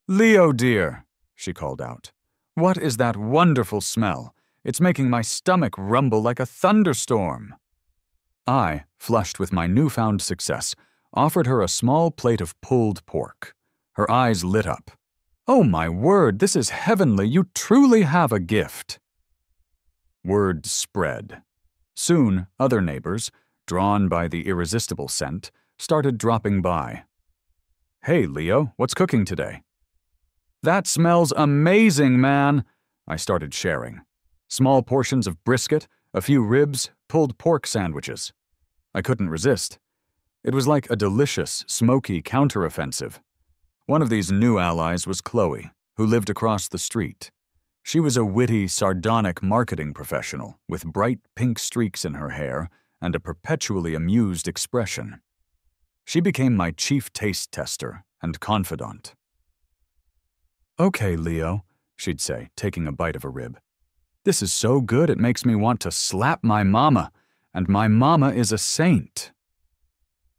"Leo, dear," she called out, "what is that wonderful smell? It's making my stomach rumble like a thunderstorm." I, flushed with my newfound success, offered her a small plate of pulled pork. Her eyes lit up. "Oh my word, this is heavenly. You truly have a gift." Word spread. Soon, other neighbors, drawn by the irresistible scent, started dropping by. "Hey, Leo, what's cooking today?" "That smells amazing, man," I started sharing. Small portions of brisket, a few ribs, pulled pork sandwiches. I couldn't resist. It was like a delicious, smoky counteroffensive. One of these new allies was Chloe, who lived across the street. She was a witty, sardonic marketing professional with bright pink streaks in her hair and a perpetually amused expression. She became my chief taste tester and confidant. "Okay, Leo," she'd say, taking a bite of a rib. "This is so good it makes me want to slap my mama, and my mama is a saint."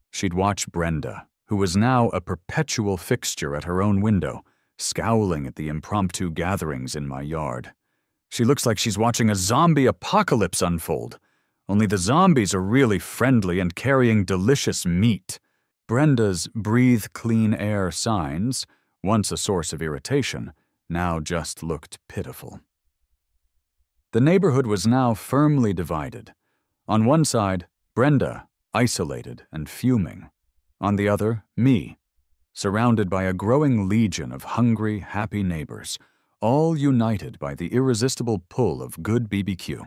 She'd watch Brenda, who was now a perpetual fixture at her own window, scowling at the impromptu gatherings in my yard. "She looks like she's watching a zombie apocalypse unfold, only the zombies are really friendly and carrying delicious meat." Brenda's breathe clean air signs, once a source of irritation, now just looked pitiful. The neighborhood was now firmly divided. On one side, Brenda, isolated and fuming. On the other, me, surrounded by a growing legion of hungry, happy neighbors, all united by the irresistible pull of good BBQ.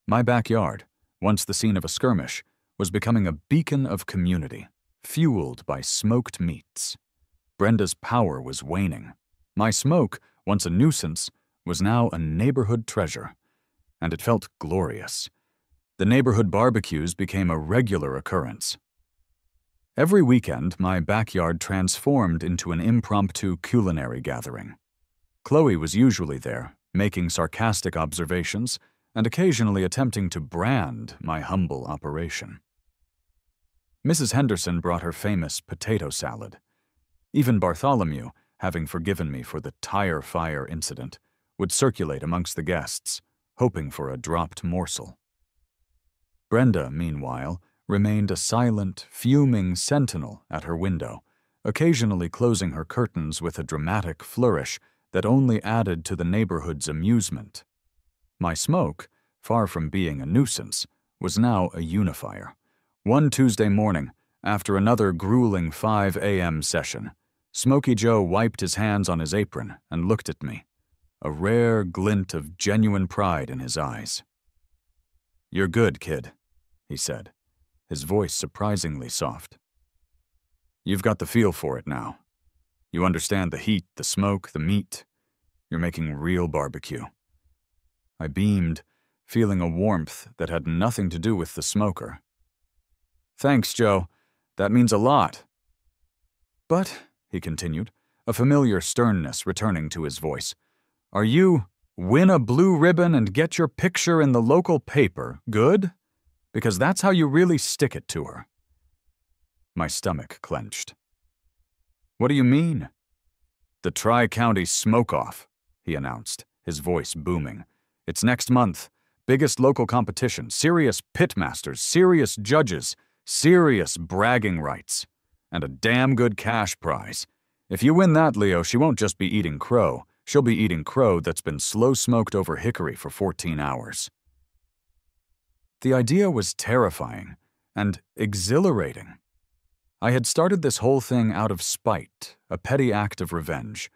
My backyard, once the scene of a skirmish, was becoming a beacon of community, fueled by smoked meats. Brenda's power was waning. My smoke, once a nuisance, was now a neighborhood treasure. And it felt glorious. The neighborhood barbecues became a regular occurrence. Every weekend, my backyard transformed into an impromptu culinary gathering. Chloe was usually there, making sarcastic observations and occasionally attempting to brand my humble operation. Mrs. Henderson brought her famous potato salad. Even Bartholomew, having forgiven me for the tire fire incident, would circulate amongst the guests, hoping for a dropped morsel. Brenda, meanwhile, remained a silent, fuming sentinel at her window, occasionally closing her curtains with a dramatic flourish that only added to the neighborhood's amusement. My smoke, far from being a nuisance, was now a unifier. One Tuesday morning, after another grueling 5 a.m. session, Smokey Joe wiped his hands on his apron and looked at me, a rare glint of genuine pride in his eyes. "You're good, kid," he said, his voice surprisingly soft. "You've got the feel for it now. You understand the heat, the smoke, the meat. You're making real barbecue." I beamed, feeling a warmth that had nothing to do with the smoker. "Thanks, Joe. That means a lot." "But," he continued, a familiar sternness returning to his voice, "are you win a blue ribbon and get your picture in the local paper good? Because that's how you really stick it to her." My stomach clenched. "What do you mean?" "The Tri-County Smoke-Off," he announced, his voice booming. "It's next month. Biggest local competition, serious pitmasters, serious judges, serious bragging rights, and a damn good cash prize. If you win that, Leo, she won't just be eating crow. She'll be eating crow that's been slow-smoked over hickory for 14 hours. The idea was terrifying and exhilarating. I had started this whole thing out of spite, a petty act of revenge.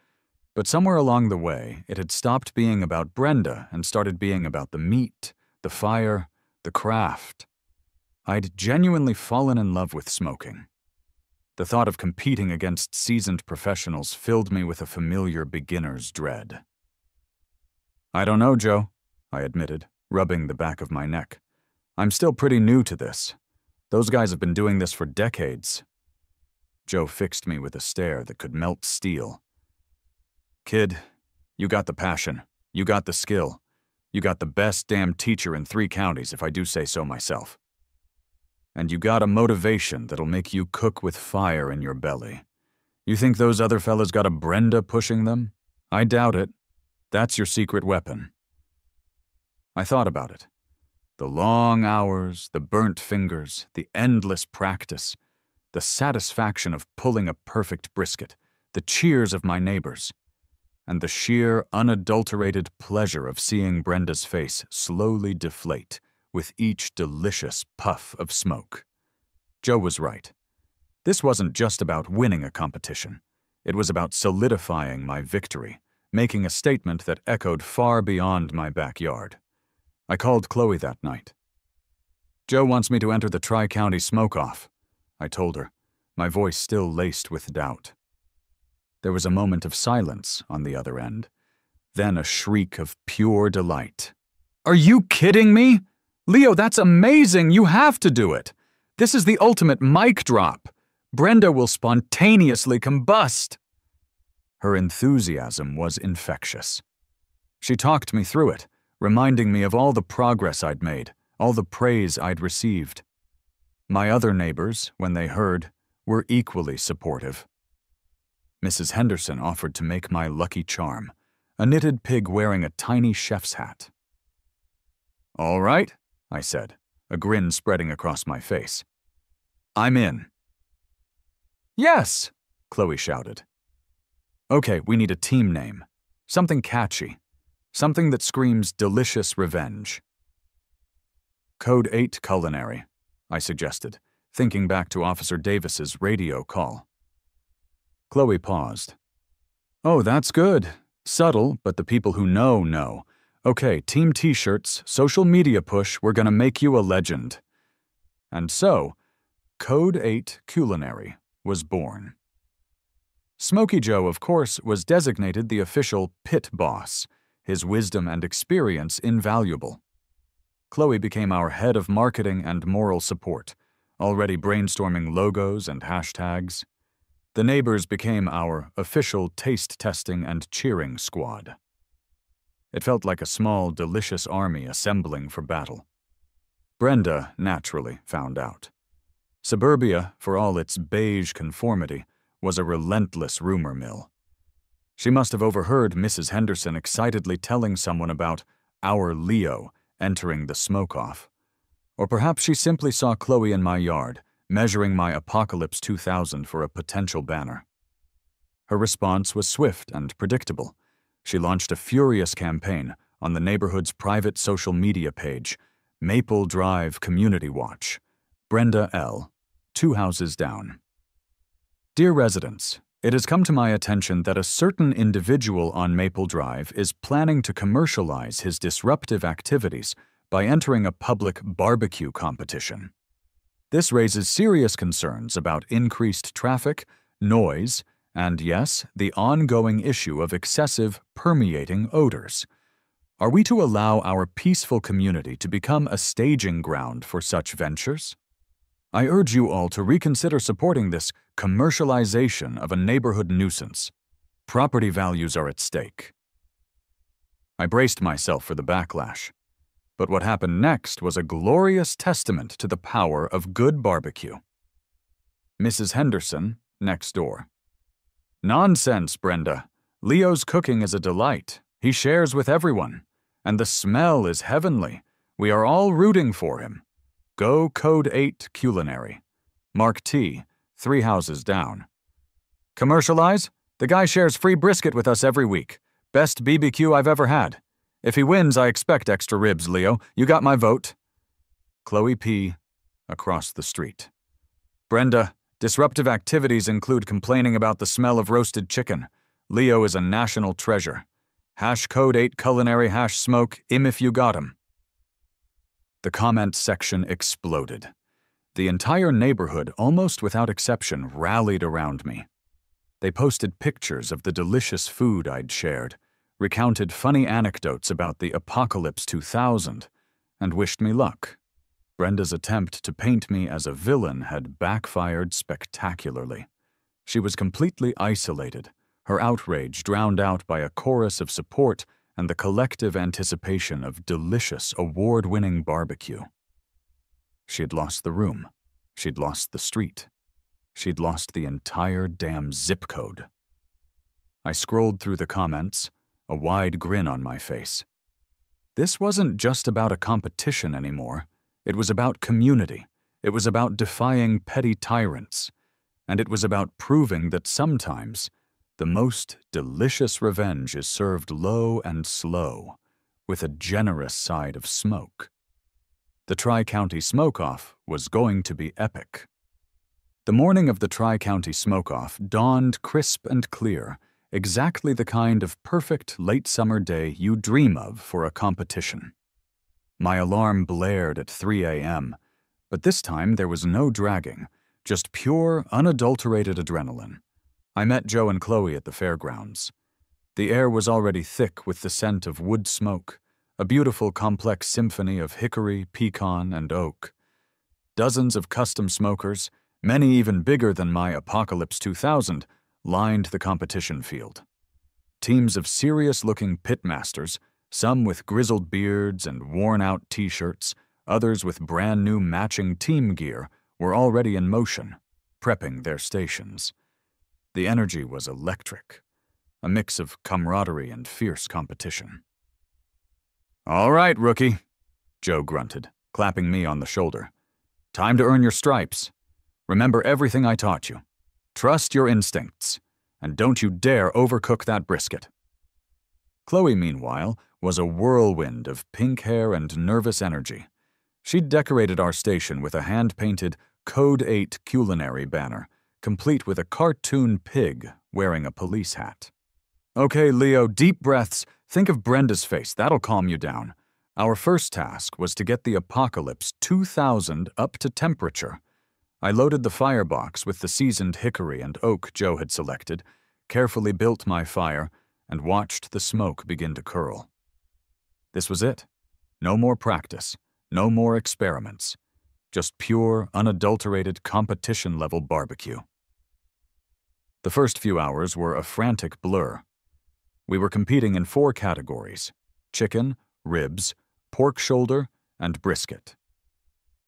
But somewhere along the way, it had stopped being about Brenda and started being about the meat, the fire, the craft. I'd genuinely fallen in love with smoking. The thought of competing against seasoned professionals filled me with a familiar beginner's dread. "I don't know, Joe," I admitted, rubbing the back of my neck. "I'm still pretty new to this. Those guys have been doing this for decades." Joe fixed me with a stare that could melt steel. "Kid, you got the passion. You got the skill. You got the best damn teacher in 3 counties, if I do say so myself. And you got a motivation that'll make you cook with fire in your belly. You think those other fellas got a Brenda pushing them? I doubt it. That's your secret weapon." I thought about it. The long hours, the burnt fingers, the endless practice, the satisfaction of pulling a perfect brisket, the cheers of my neighbors, and the sheer, unadulterated pleasure of seeing Brenda's face slowly deflate with each delicious puff of smoke. Joe was right. This wasn't just about winning a competition. It was about solidifying my victory, making a statement that echoed far beyond my backyard. I called Chloe that night. "Joe wants me to enter the Tri-County Smoke-Off," I told her, my voice still laced with doubt. There was a moment of silence on the other end, then a shriek of pure delight. "Are you kidding me? Leo, that's amazing! You have to do it! This is the ultimate mic drop! Brenda will spontaneously combust!" Her enthusiasm was infectious. She talked me through it, reminding me of all the progress I'd made, all the praise I'd received. My other neighbors, when they heard, were equally supportive. Mrs. Henderson offered to make my lucky charm, a knitted pig wearing a tiny chef's hat. "All right," I said, a grin spreading across my face. "I'm in." "Yes!" Chloe shouted. "Okay, we need a team name. Something catchy. Something that screams delicious revenge." "Code 8 Culinary," I suggested, thinking back to Officer Davis's radio call. Chloe paused. "Oh, that's good. Subtle, but the people who know. Okay, team t-shirts, social media push, we're gonna make you a legend." And so, Code 8 Culinary was born. Smoky Joe, of course, was designated the official pit boss, his wisdom and experience invaluable. Chloe became our head of marketing and moral support, already brainstorming logos and hashtags. The neighbors became our official taste testing and cheering squad. It felt like a small, delicious army assembling for battle. Brenda naturally found out. Suburbia, for all its beige conformity, was a relentless rumor mill. She must have overheard Mrs. Henderson excitedly telling someone about our Leo entering the smoke-off. Or perhaps she simply saw Chloe in my yard, measuring my Apocalypse 2000 for a potential banner. Her response was swift and predictable. She launched a furious campaign on the neighborhood's private social media page, Maple Drive Community Watch, Brenda L., 2 houses down. Dear residents, it has come to my attention that a certain individual on Maple Drive is planning to commercialize his disruptive activities by entering a public barbecue competition. This raises serious concerns about increased traffic, noise, and yes, the ongoing issue of excessive permeating odors. Are we to allow our peaceful community to become a staging ground for such ventures? I urge you all to reconsider supporting this commercialization of a neighborhood nuisance. Property values are at stake. I braced myself for the backlash. But what happened next was a glorious testament to the power of good barbecue. Mrs. Henderson, next door. Nonsense, Brenda. Leo's cooking is a delight. He shares with everyone. And the smell is heavenly. We are all rooting for him. Go Code 8 Culinary. Mark T., 3 houses down. Commercialize? The guy shares free brisket with us every week. Best BBQ I've ever had. If he wins, I expect extra ribs, Leo. You got my vote. Chloe P., across the street. Brenda, disruptive activities include complaining about the smell of roasted chicken. Leo is a national treasure. Code 8 Culinary #smoke him if you got him. The comment section exploded. The entire neighborhood, almost without exception, rallied around me. They posted pictures of the delicious food I'd shared, recounted funny anecdotes about the Apocalypse 2000, and wished me luck. Brenda's attempt to paint me as a villain had backfired spectacularly. She was completely isolated, her outrage drowned out by a chorus of support and the collective anticipation of delicious, award-winning barbecue. She'd lost the room. She'd lost the street. She'd lost the entire damn zip code. I scrolled through the comments, a wide grin on my face. This wasn't just about a competition anymore. It was about community. It was about defying petty tyrants. And it was about proving that sometimes the most delicious revenge is served low and slow, with a generous side of smoke. The Tri-County Smoke-Off was going to be epic. The morning of the Tri-County Smoke-Off dawned crisp and clear, exactly the kind of perfect late summer day you dream of for a competition. My alarm blared at 3 a.m., but this time there was no dragging, just pure, unadulterated adrenaline. I met Joe and Chloe at the fairgrounds. The air was already thick with the scent of wood smoke, a beautiful complex symphony of hickory, pecan, and oak. Dozens of custom smokers, many even bigger than my Apocalypse 2000, lined the competition field. Teams of serious-looking pitmasters, some with grizzled beards and worn-out t-shirts, others with brand-new matching team gear, were already in motion, prepping their stations. The energy was electric, a mix of camaraderie and fierce competition. "All right, rookie," Joe grunted, clapping me on the shoulder. "Time to earn your stripes. Remember everything I taught you. Trust your instincts, and don't you dare overcook that brisket." Chloe, meanwhile, was a whirlwind of pink hair and nervous energy. She'd decorated our station with a hand-painted Code 8 Culinary banner, complete with a cartoon pig wearing a police hat. "Okay, Leo, deep breaths. Think of Brenda's face. That'll calm you down. Our first task was to get the Apocalypse 2000 up to temperature. I loaded the firebox with the seasoned hickory and oak Joe had selected, carefully built my fire, and watched the smoke begin to curl. This was it. No more practice, no more experiments. Just pure, unadulterated competition-level barbecue. The first few hours were a frantic blur. We were competing in 4 categories: chicken, ribs, pork shoulder, and brisket.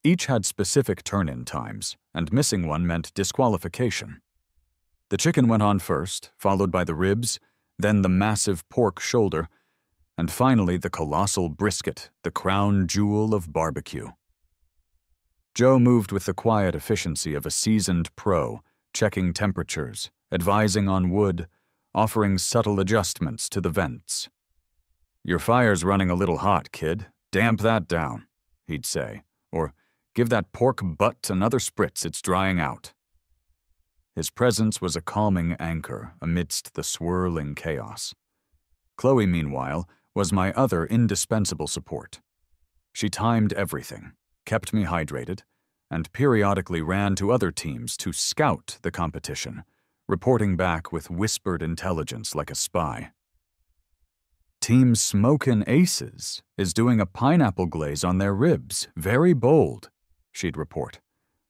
Each had specific turn-in times, and missing one meant disqualification. The chicken went on first, followed by the ribs, then the massive pork shoulder, and finally the colossal brisket, the crown jewel of barbecue. Joe moved with the quiet efficiency of a seasoned pro, checking temperatures, advising on wood, offering subtle adjustments to the vents. "Your fire's running a little hot, kid. Damp that down," he'd say, or "Give that pork butt another spritz, it's drying out." His presence was a calming anchor amidst the swirling chaos. Chloe, meanwhile, was my other indispensable support. She timed everything, kept me hydrated, and periodically ran to other teams to scout the competition, reporting back with whispered intelligence like a spy. "Team Smokin' Aces is doing a pineapple glaze on their ribs, very bold," she'd report.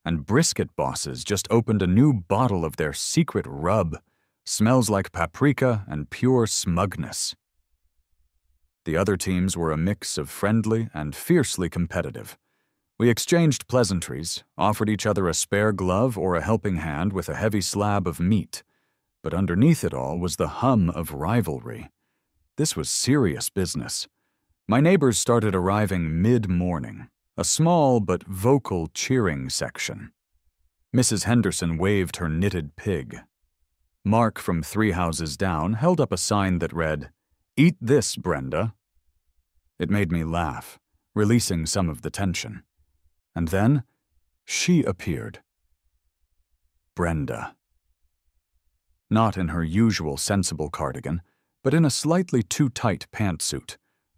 "And Brisket Bosses just opened a new bottle of their secret rub. Smells like paprika and pure smugness." The other teams were a mix of friendly and fiercely competitive. We exchanged pleasantries, offered each other a spare glove or a helping hand with a heavy slab of meat, but underneath it all was the hum of rivalry. This was serious business. My neighbors started arriving mid-morning, a small but vocal cheering section. Mrs. Henderson waved her knitted pig. Mark from 3 houses down held up a sign that read, "Eat this, Brenda." It made me laugh, releasing some of the tension. And then, she appeared. Brenda. Not in her usual sensible cardigan, but in a slightly too tight pantsuit,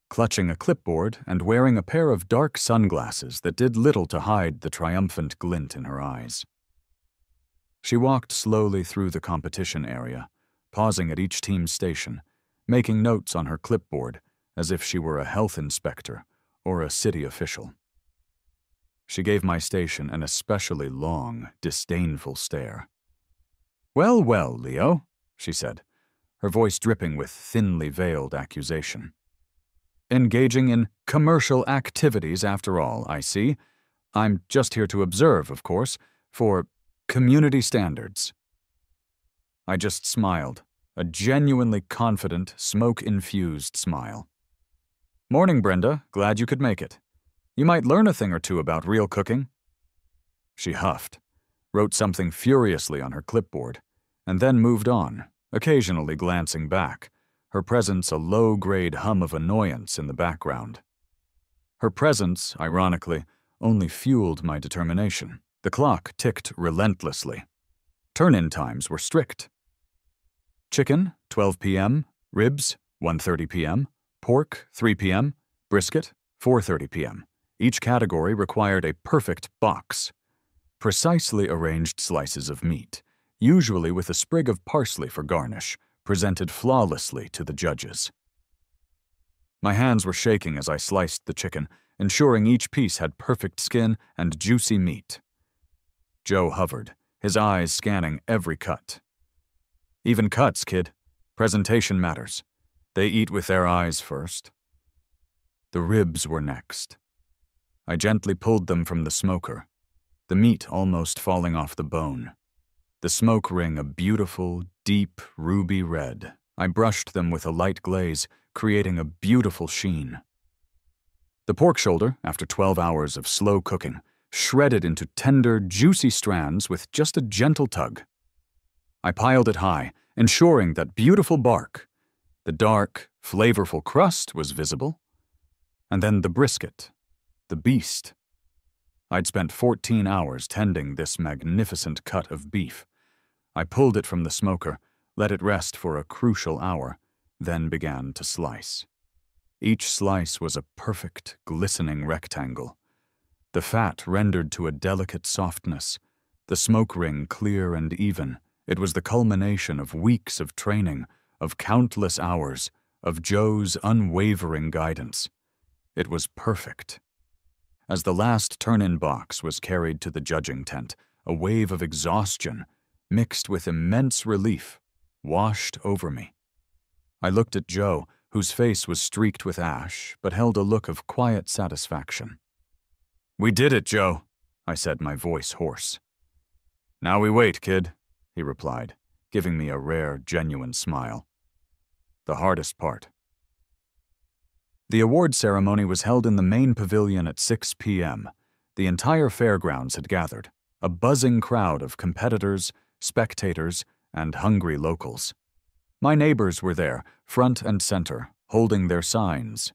clutching a clipboard and wearing a pair of dark sunglasses that did little to hide the triumphant glint in her eyes. She walked slowly through the competition area, pausing at each team's station, making notes on her clipboard as if she were a health inspector or a city official. She gave my station an especially long, disdainful stare. "Well, well, Leo," she said, her voice dripping with thinly veiled accusation. "Engaging in commercial activities after all, I see. I'm just here to observe, of course, for community standards." I just smiled, a genuinely confident, smoke-infused smile. "Morning, Brenda. Glad you could make it. You might learn a thing or two about real cooking." She huffed, wrote something furiously on her clipboard, and then moved on, occasionally glancing back, her presence a low-grade hum of annoyance in the background. Her presence, ironically, only fueled my determination. The clock ticked relentlessly. Turn-in times were strict. Chicken, 12 p.m., ribs, 1:30 p.m., pork, 3 p.m., brisket, 4:30 p.m. Each category required a perfect box. Precisely arranged slices of meat, usually with a sprig of parsley for garnish, presented flawlessly to the judges. My hands were shaking as I sliced the chicken, ensuring each piece had perfect skin and juicy meat. Joe hovered, his eyes scanning every cut. "Even cuts, kid. Presentation matters. They eat with their eyes first." The ribs were next. I gently pulled them from the smoker, the meat almost falling off the bone. The smoke ring a beautiful, deep ruby red. I brushed them with a light glaze, creating a beautiful sheen. The pork shoulder, after 12 hours of slow cooking, shredded into tender, juicy strands with just a gentle tug. I piled it high, ensuring that beautiful bark, the dark, flavorful crust was visible, and then the brisket, the beast. I'd spent 14 hours tending this magnificent cut of beef. I pulled it from the smoker, let it rest for a crucial hour, then began to slice. Each slice was a perfect, glistening rectangle. The fat rendered to a delicate softness, the smoke ring clear and even, It was the culmination of weeks of training, of countless hours, of Joe's unwavering guidance. It was perfect. As the last turn-in box was carried to the judging tent, a wave of exhaustion, mixed with immense relief, washed over me. I looked at Joe, whose face was streaked with ash, but held a look of quiet satisfaction. "We did it, Joe," I said, my voice hoarse. "Now we wait, kid," he replied, giving me a rare, genuine smile. "The hardest part." The award ceremony was held in the main pavilion at 6 p.m. The entire fairgrounds had gathered, a buzzing crowd of competitors, spectators, and hungry locals. My neighbors were there, front and center, holding their signs.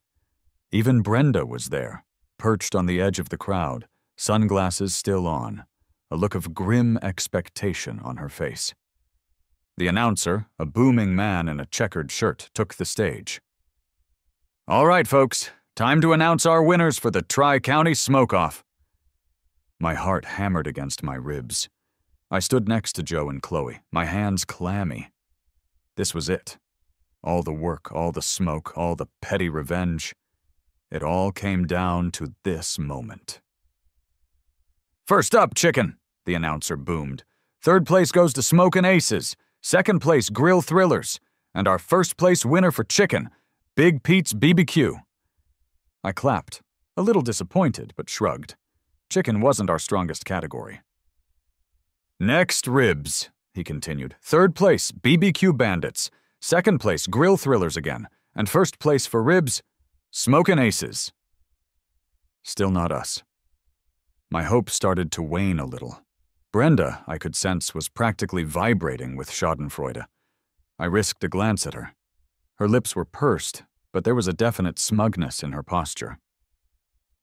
Even Brenda was there, perched on the edge of the crowd, sunglasses still on, a look of grim expectation on her face. The announcer, a booming man in a checkered shirt, took the stage. "All right, folks, time to announce our winners for the Tri-County Smoke-Off." My heart hammered against my ribs. I stood next to Joe and Chloe, my hands clammy. This was it. All the work, all the smoke, all the petty revenge. It all came down to this moment. "First up, chicken," the announcer boomed. "Third place goes to Smokin' Aces, second place Grill Thrillers, and our first place winner for chicken, Big Pete's BBQ." I clapped, a little disappointed, but shrugged. Chicken wasn't our strongest category. "Next, ribs," he continued. "Third place, BBQ Bandits. Second place, Grill Thrillers again. And first place for ribs, Smokin' Aces." Still not us. My hope started to wane a little. Brenda, I could sense, was practically vibrating with schadenfreude. I risked a glance at her. Her lips were pursed, but there was a definite smugness in her posture.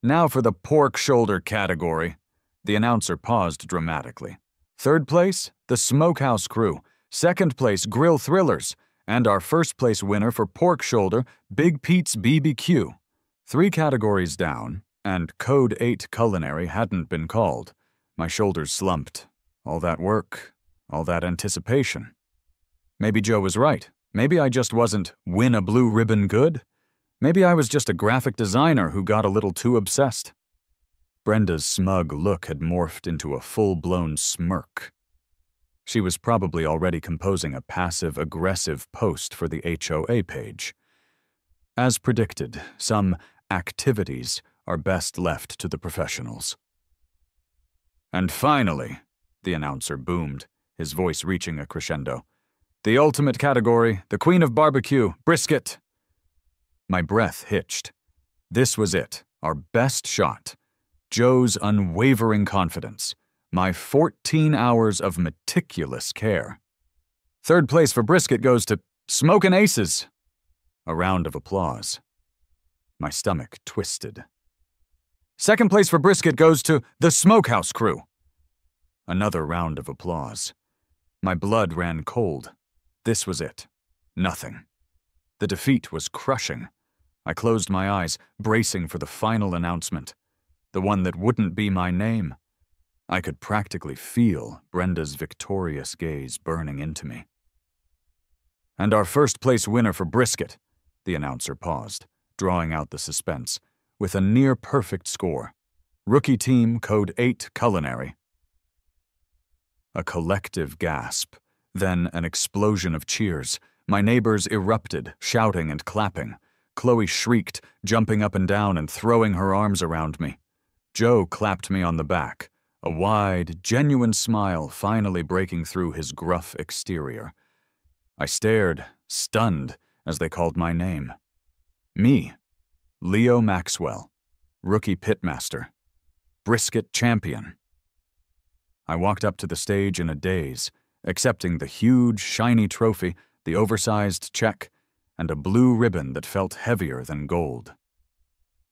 "Now for the pork shoulder category." The announcer paused dramatically. "Third place, the Smokehouse Crew. Second place, Grill Thrillers. And our first place winner for pork shoulder, Big Pete's BBQ." 3 categories down, and Code 8 Culinary hadn't been called. My shoulders slumped. All that work, all that anticipation. Maybe Joe was right. Maybe I just wasn't win a blue ribbon good. Maybe I was just a graphic designer who got a little too obsessed. Brenda's smug look had morphed into a full-blown smirk. She was probably already composing a passive-aggressive post for the HOA page. As predicted, some activities are best left to the professionals. "And finally," the announcer boomed, his voice reaching a crescendo, "the ultimate category, the Queen of Barbecue, brisket." My breath hitched. This was it, our best shot. Joe's unwavering confidence. My 14 hours of meticulous care. "Third place for brisket goes to Smokin' Aces." A round of applause. My stomach twisted. "Second place for brisket goes to the Smokehouse Crew." Another round of applause. My blood ran cold. This was it. Nothing. The defeat was crushing. I closed my eyes, bracing for the final announcement. The one that wouldn't be my name. I could practically feel Brenda's victorious gaze burning into me. "And our first place winner for brisket," the announcer paused, drawing out the suspense, "with a near-perfect score. Rookie team, Code 8 Culinary." A collective gasp, then an explosion of cheers. My neighbors erupted, shouting and clapping. Chloe shrieked, jumping up and down and throwing her arms around me. Joe clapped me on the back, a wide, genuine smile finally breaking through his gruff exterior. I stared, stunned, as they called my name. Me, Leo Maxwell, rookie pitmaster, brisket champion. I walked up to the stage in a daze, accepting the huge, shiny trophy, the oversized check, and a blue ribbon that felt heavier than gold.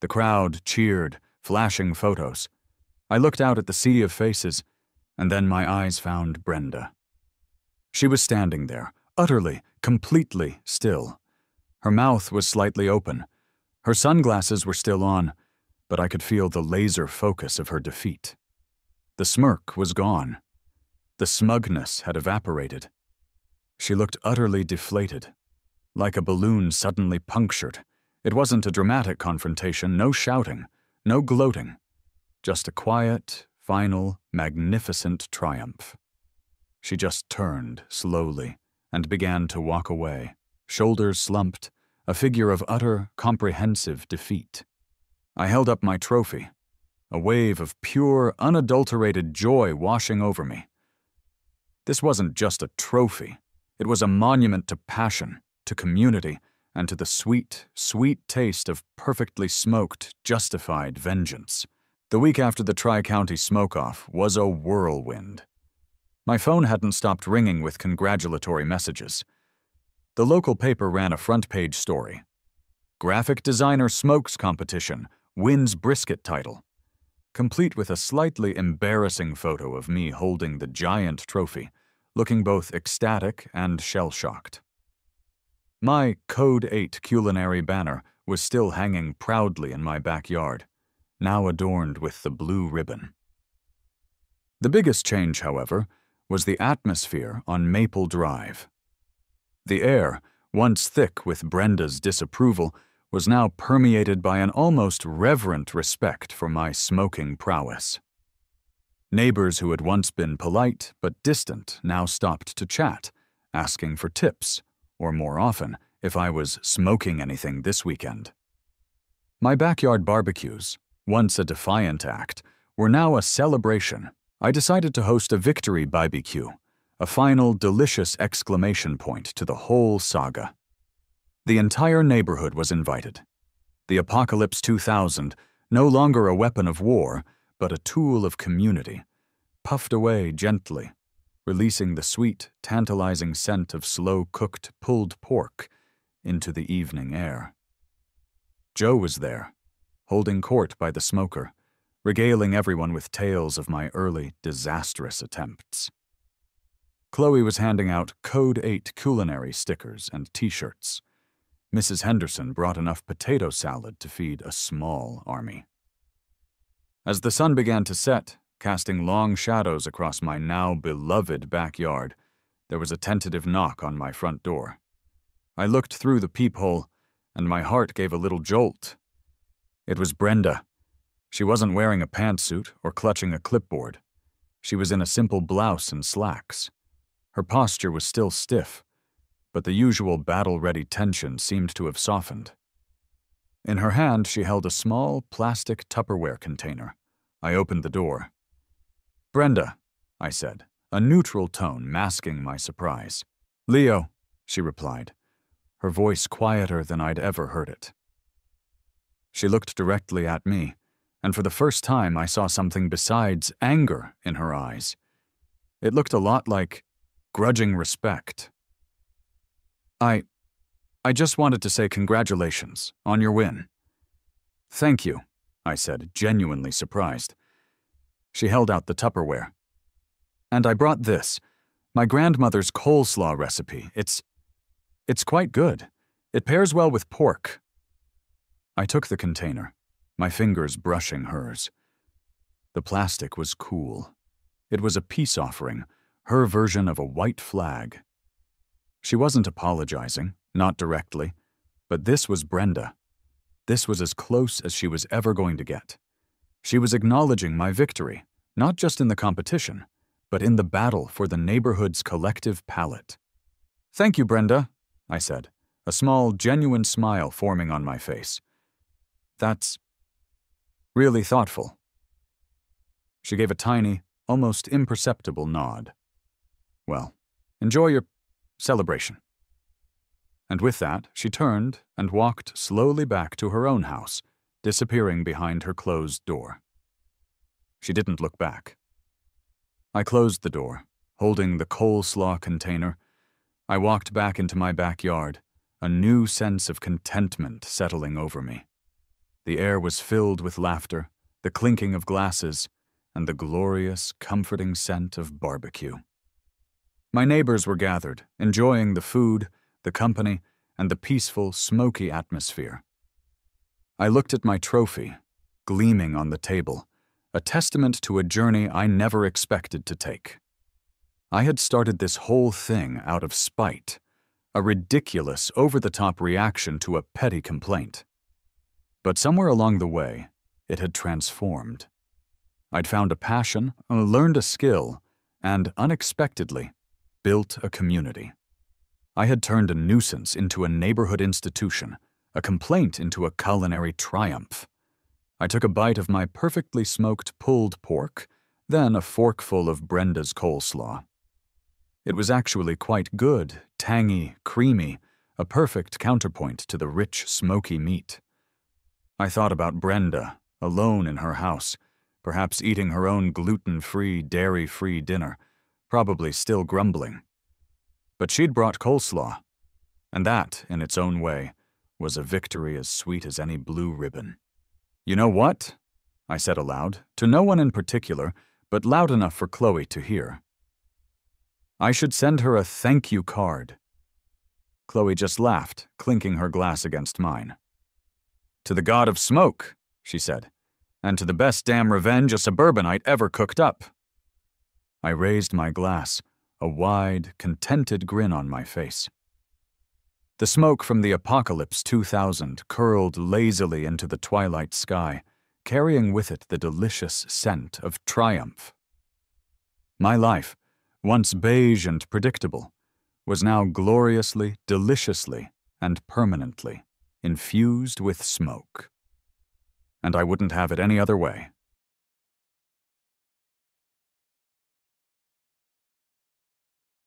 The crowd cheered, flashing photos. I looked out at the sea of faces, and then my eyes found Brenda. She was standing there, utterly, completely still. Her mouth was slightly open. Her sunglasses were still on, but I could feel the laser focus of her defeat. The smirk was gone. The smugness had evaporated. She looked utterly deflated, like a balloon suddenly punctured. It wasn't a dramatic confrontation, no shouting, no gloating, just a quiet, final, magnificent triumph. She just turned slowly and began to walk away, shoulders slumped, a figure of utter, comprehensive defeat. I held up my trophy, a wave of pure, unadulterated joy washing over me. This wasn't just a trophy. It was a monument to passion, to community, and to the sweet, sweet taste of perfectly smoked, justified vengeance. The week after the Tri-County smoke-off was a whirlwind. My phone hadn't stopped ringing with congratulatory messages. The local paper ran a front-page story. Graphic designer smokes competition, wins brisket title, complete with a slightly embarrassing photo of me holding the giant trophy, looking both ecstatic and shell-shocked. My Code 8 culinary banner was still hanging proudly in my backyard, now adorned with the blue ribbon. The biggest change, however, was the atmosphere on Maple Drive. The air, once thick with Brenda's disapproval, was now permeated by an almost reverent respect for my smoking prowess. Neighbors who had once been polite but distant now stopped to chat, asking for tips, or more often, if I was smoking anything this weekend. My backyard barbecues, once a defiant act, were now a celebration. I decided to host a victory BBQ, a final delicious exclamation point to the whole saga. The entire neighborhood was invited. The Apocalypse 2000, no longer a weapon of war, but a tool of community, puffed away gently, releasing the sweet, tantalizing scent of slow-cooked pulled pork into the evening air. Joe was there, holding court by the smoker, regaling everyone with tales of my early, disastrous attempts. Chloe was handing out Code 8 culinary stickers and T-shirts. Mrs. Henderson brought enough potato salad to feed a small army. As the sun began to set, casting long shadows across my now beloved backyard, there was a tentative knock on my front door. I looked through the peephole, and my heart gave a little jolt. It was Brenda. She wasn't wearing a pantsuit or clutching a clipboard. She was in a simple blouse and slacks. Her posture was still stiff, but the usual battle-ready tension seemed to have softened. In her hand, she held a small plastic Tupperware container. I opened the door. "Brenda," I said, a neutral tone masking my surprise. "Leo," she replied, her voice quieter than I'd ever heard it. She looked directly at me, and for the first time I saw something besides anger in her eyes. It looked a lot like grudging respect. I just wanted to say congratulations on your win." "Thank you," I said, genuinely surprised. She held out the Tupperware. "And I brought this, my grandmother's coleslaw recipe. It's quite good. It pairs well with pork." I took the container, my fingers brushing hers. The plastic was cool. It was a peace offering, her version of a white flag. She wasn't apologizing, not directly, but this was Brenda. This was as close as she was ever going to get. She was acknowledging my victory, not just in the competition, but in the battle for the neighborhood's collective palate. "Thank you, Brenda," I said, a small, genuine smile forming on my face. "That's really thoughtful." She gave a tiny, almost imperceptible nod. "Well, enjoy your celebration." And with that, she turned and walked slowly back to her own house, disappearing behind her closed door. She didn't look back. I closed the door, holding the coleslaw container. I walked back into my backyard, a new sense of contentment settling over me. The air was filled with laughter, the clinking of glasses, and the glorious, comforting scent of barbecue. My neighbors were gathered, enjoying the food, the company, and the peaceful, smoky atmosphere. I looked at my trophy, gleaming on the table, a testament to a journey I never expected to take. I had started this whole thing out of spite, a ridiculous, over-the-top reaction to a petty complaint. But somewhere along the way, it had transformed. I'd found a passion, learned a skill, and unexpectedly, built a community. I had turned a nuisance into a neighborhood institution, a complaint into a culinary triumph. I took a bite of my perfectly smoked pulled pork, then a forkful of Brenda's coleslaw. It was actually quite good, tangy, creamy, a perfect counterpoint to the rich, smoky meat. I thought about Brenda, alone in her house, perhaps eating her own gluten-free, dairy-free dinner, probably still grumbling. But she'd brought coleslaw, and that, in its own way, was a victory as sweet as any blue ribbon. "You know what?" I said aloud, to no one in particular, but loud enough for Chloe to hear. "I should send her a thank you card." Chloe just laughed, clinking her glass against mine. "To the god of smoke," she said, "and to the best damn revenge a suburbanite ever cooked up." I raised my glass, a wide, contented grin on my face. The smoke from the Apocalypse 2000 curled lazily into the twilight sky, carrying with it the delicious scent of triumph. My life, once beige and predictable, was now gloriously, deliciously, and permanently infused with smoke. And I wouldn't have it any other way.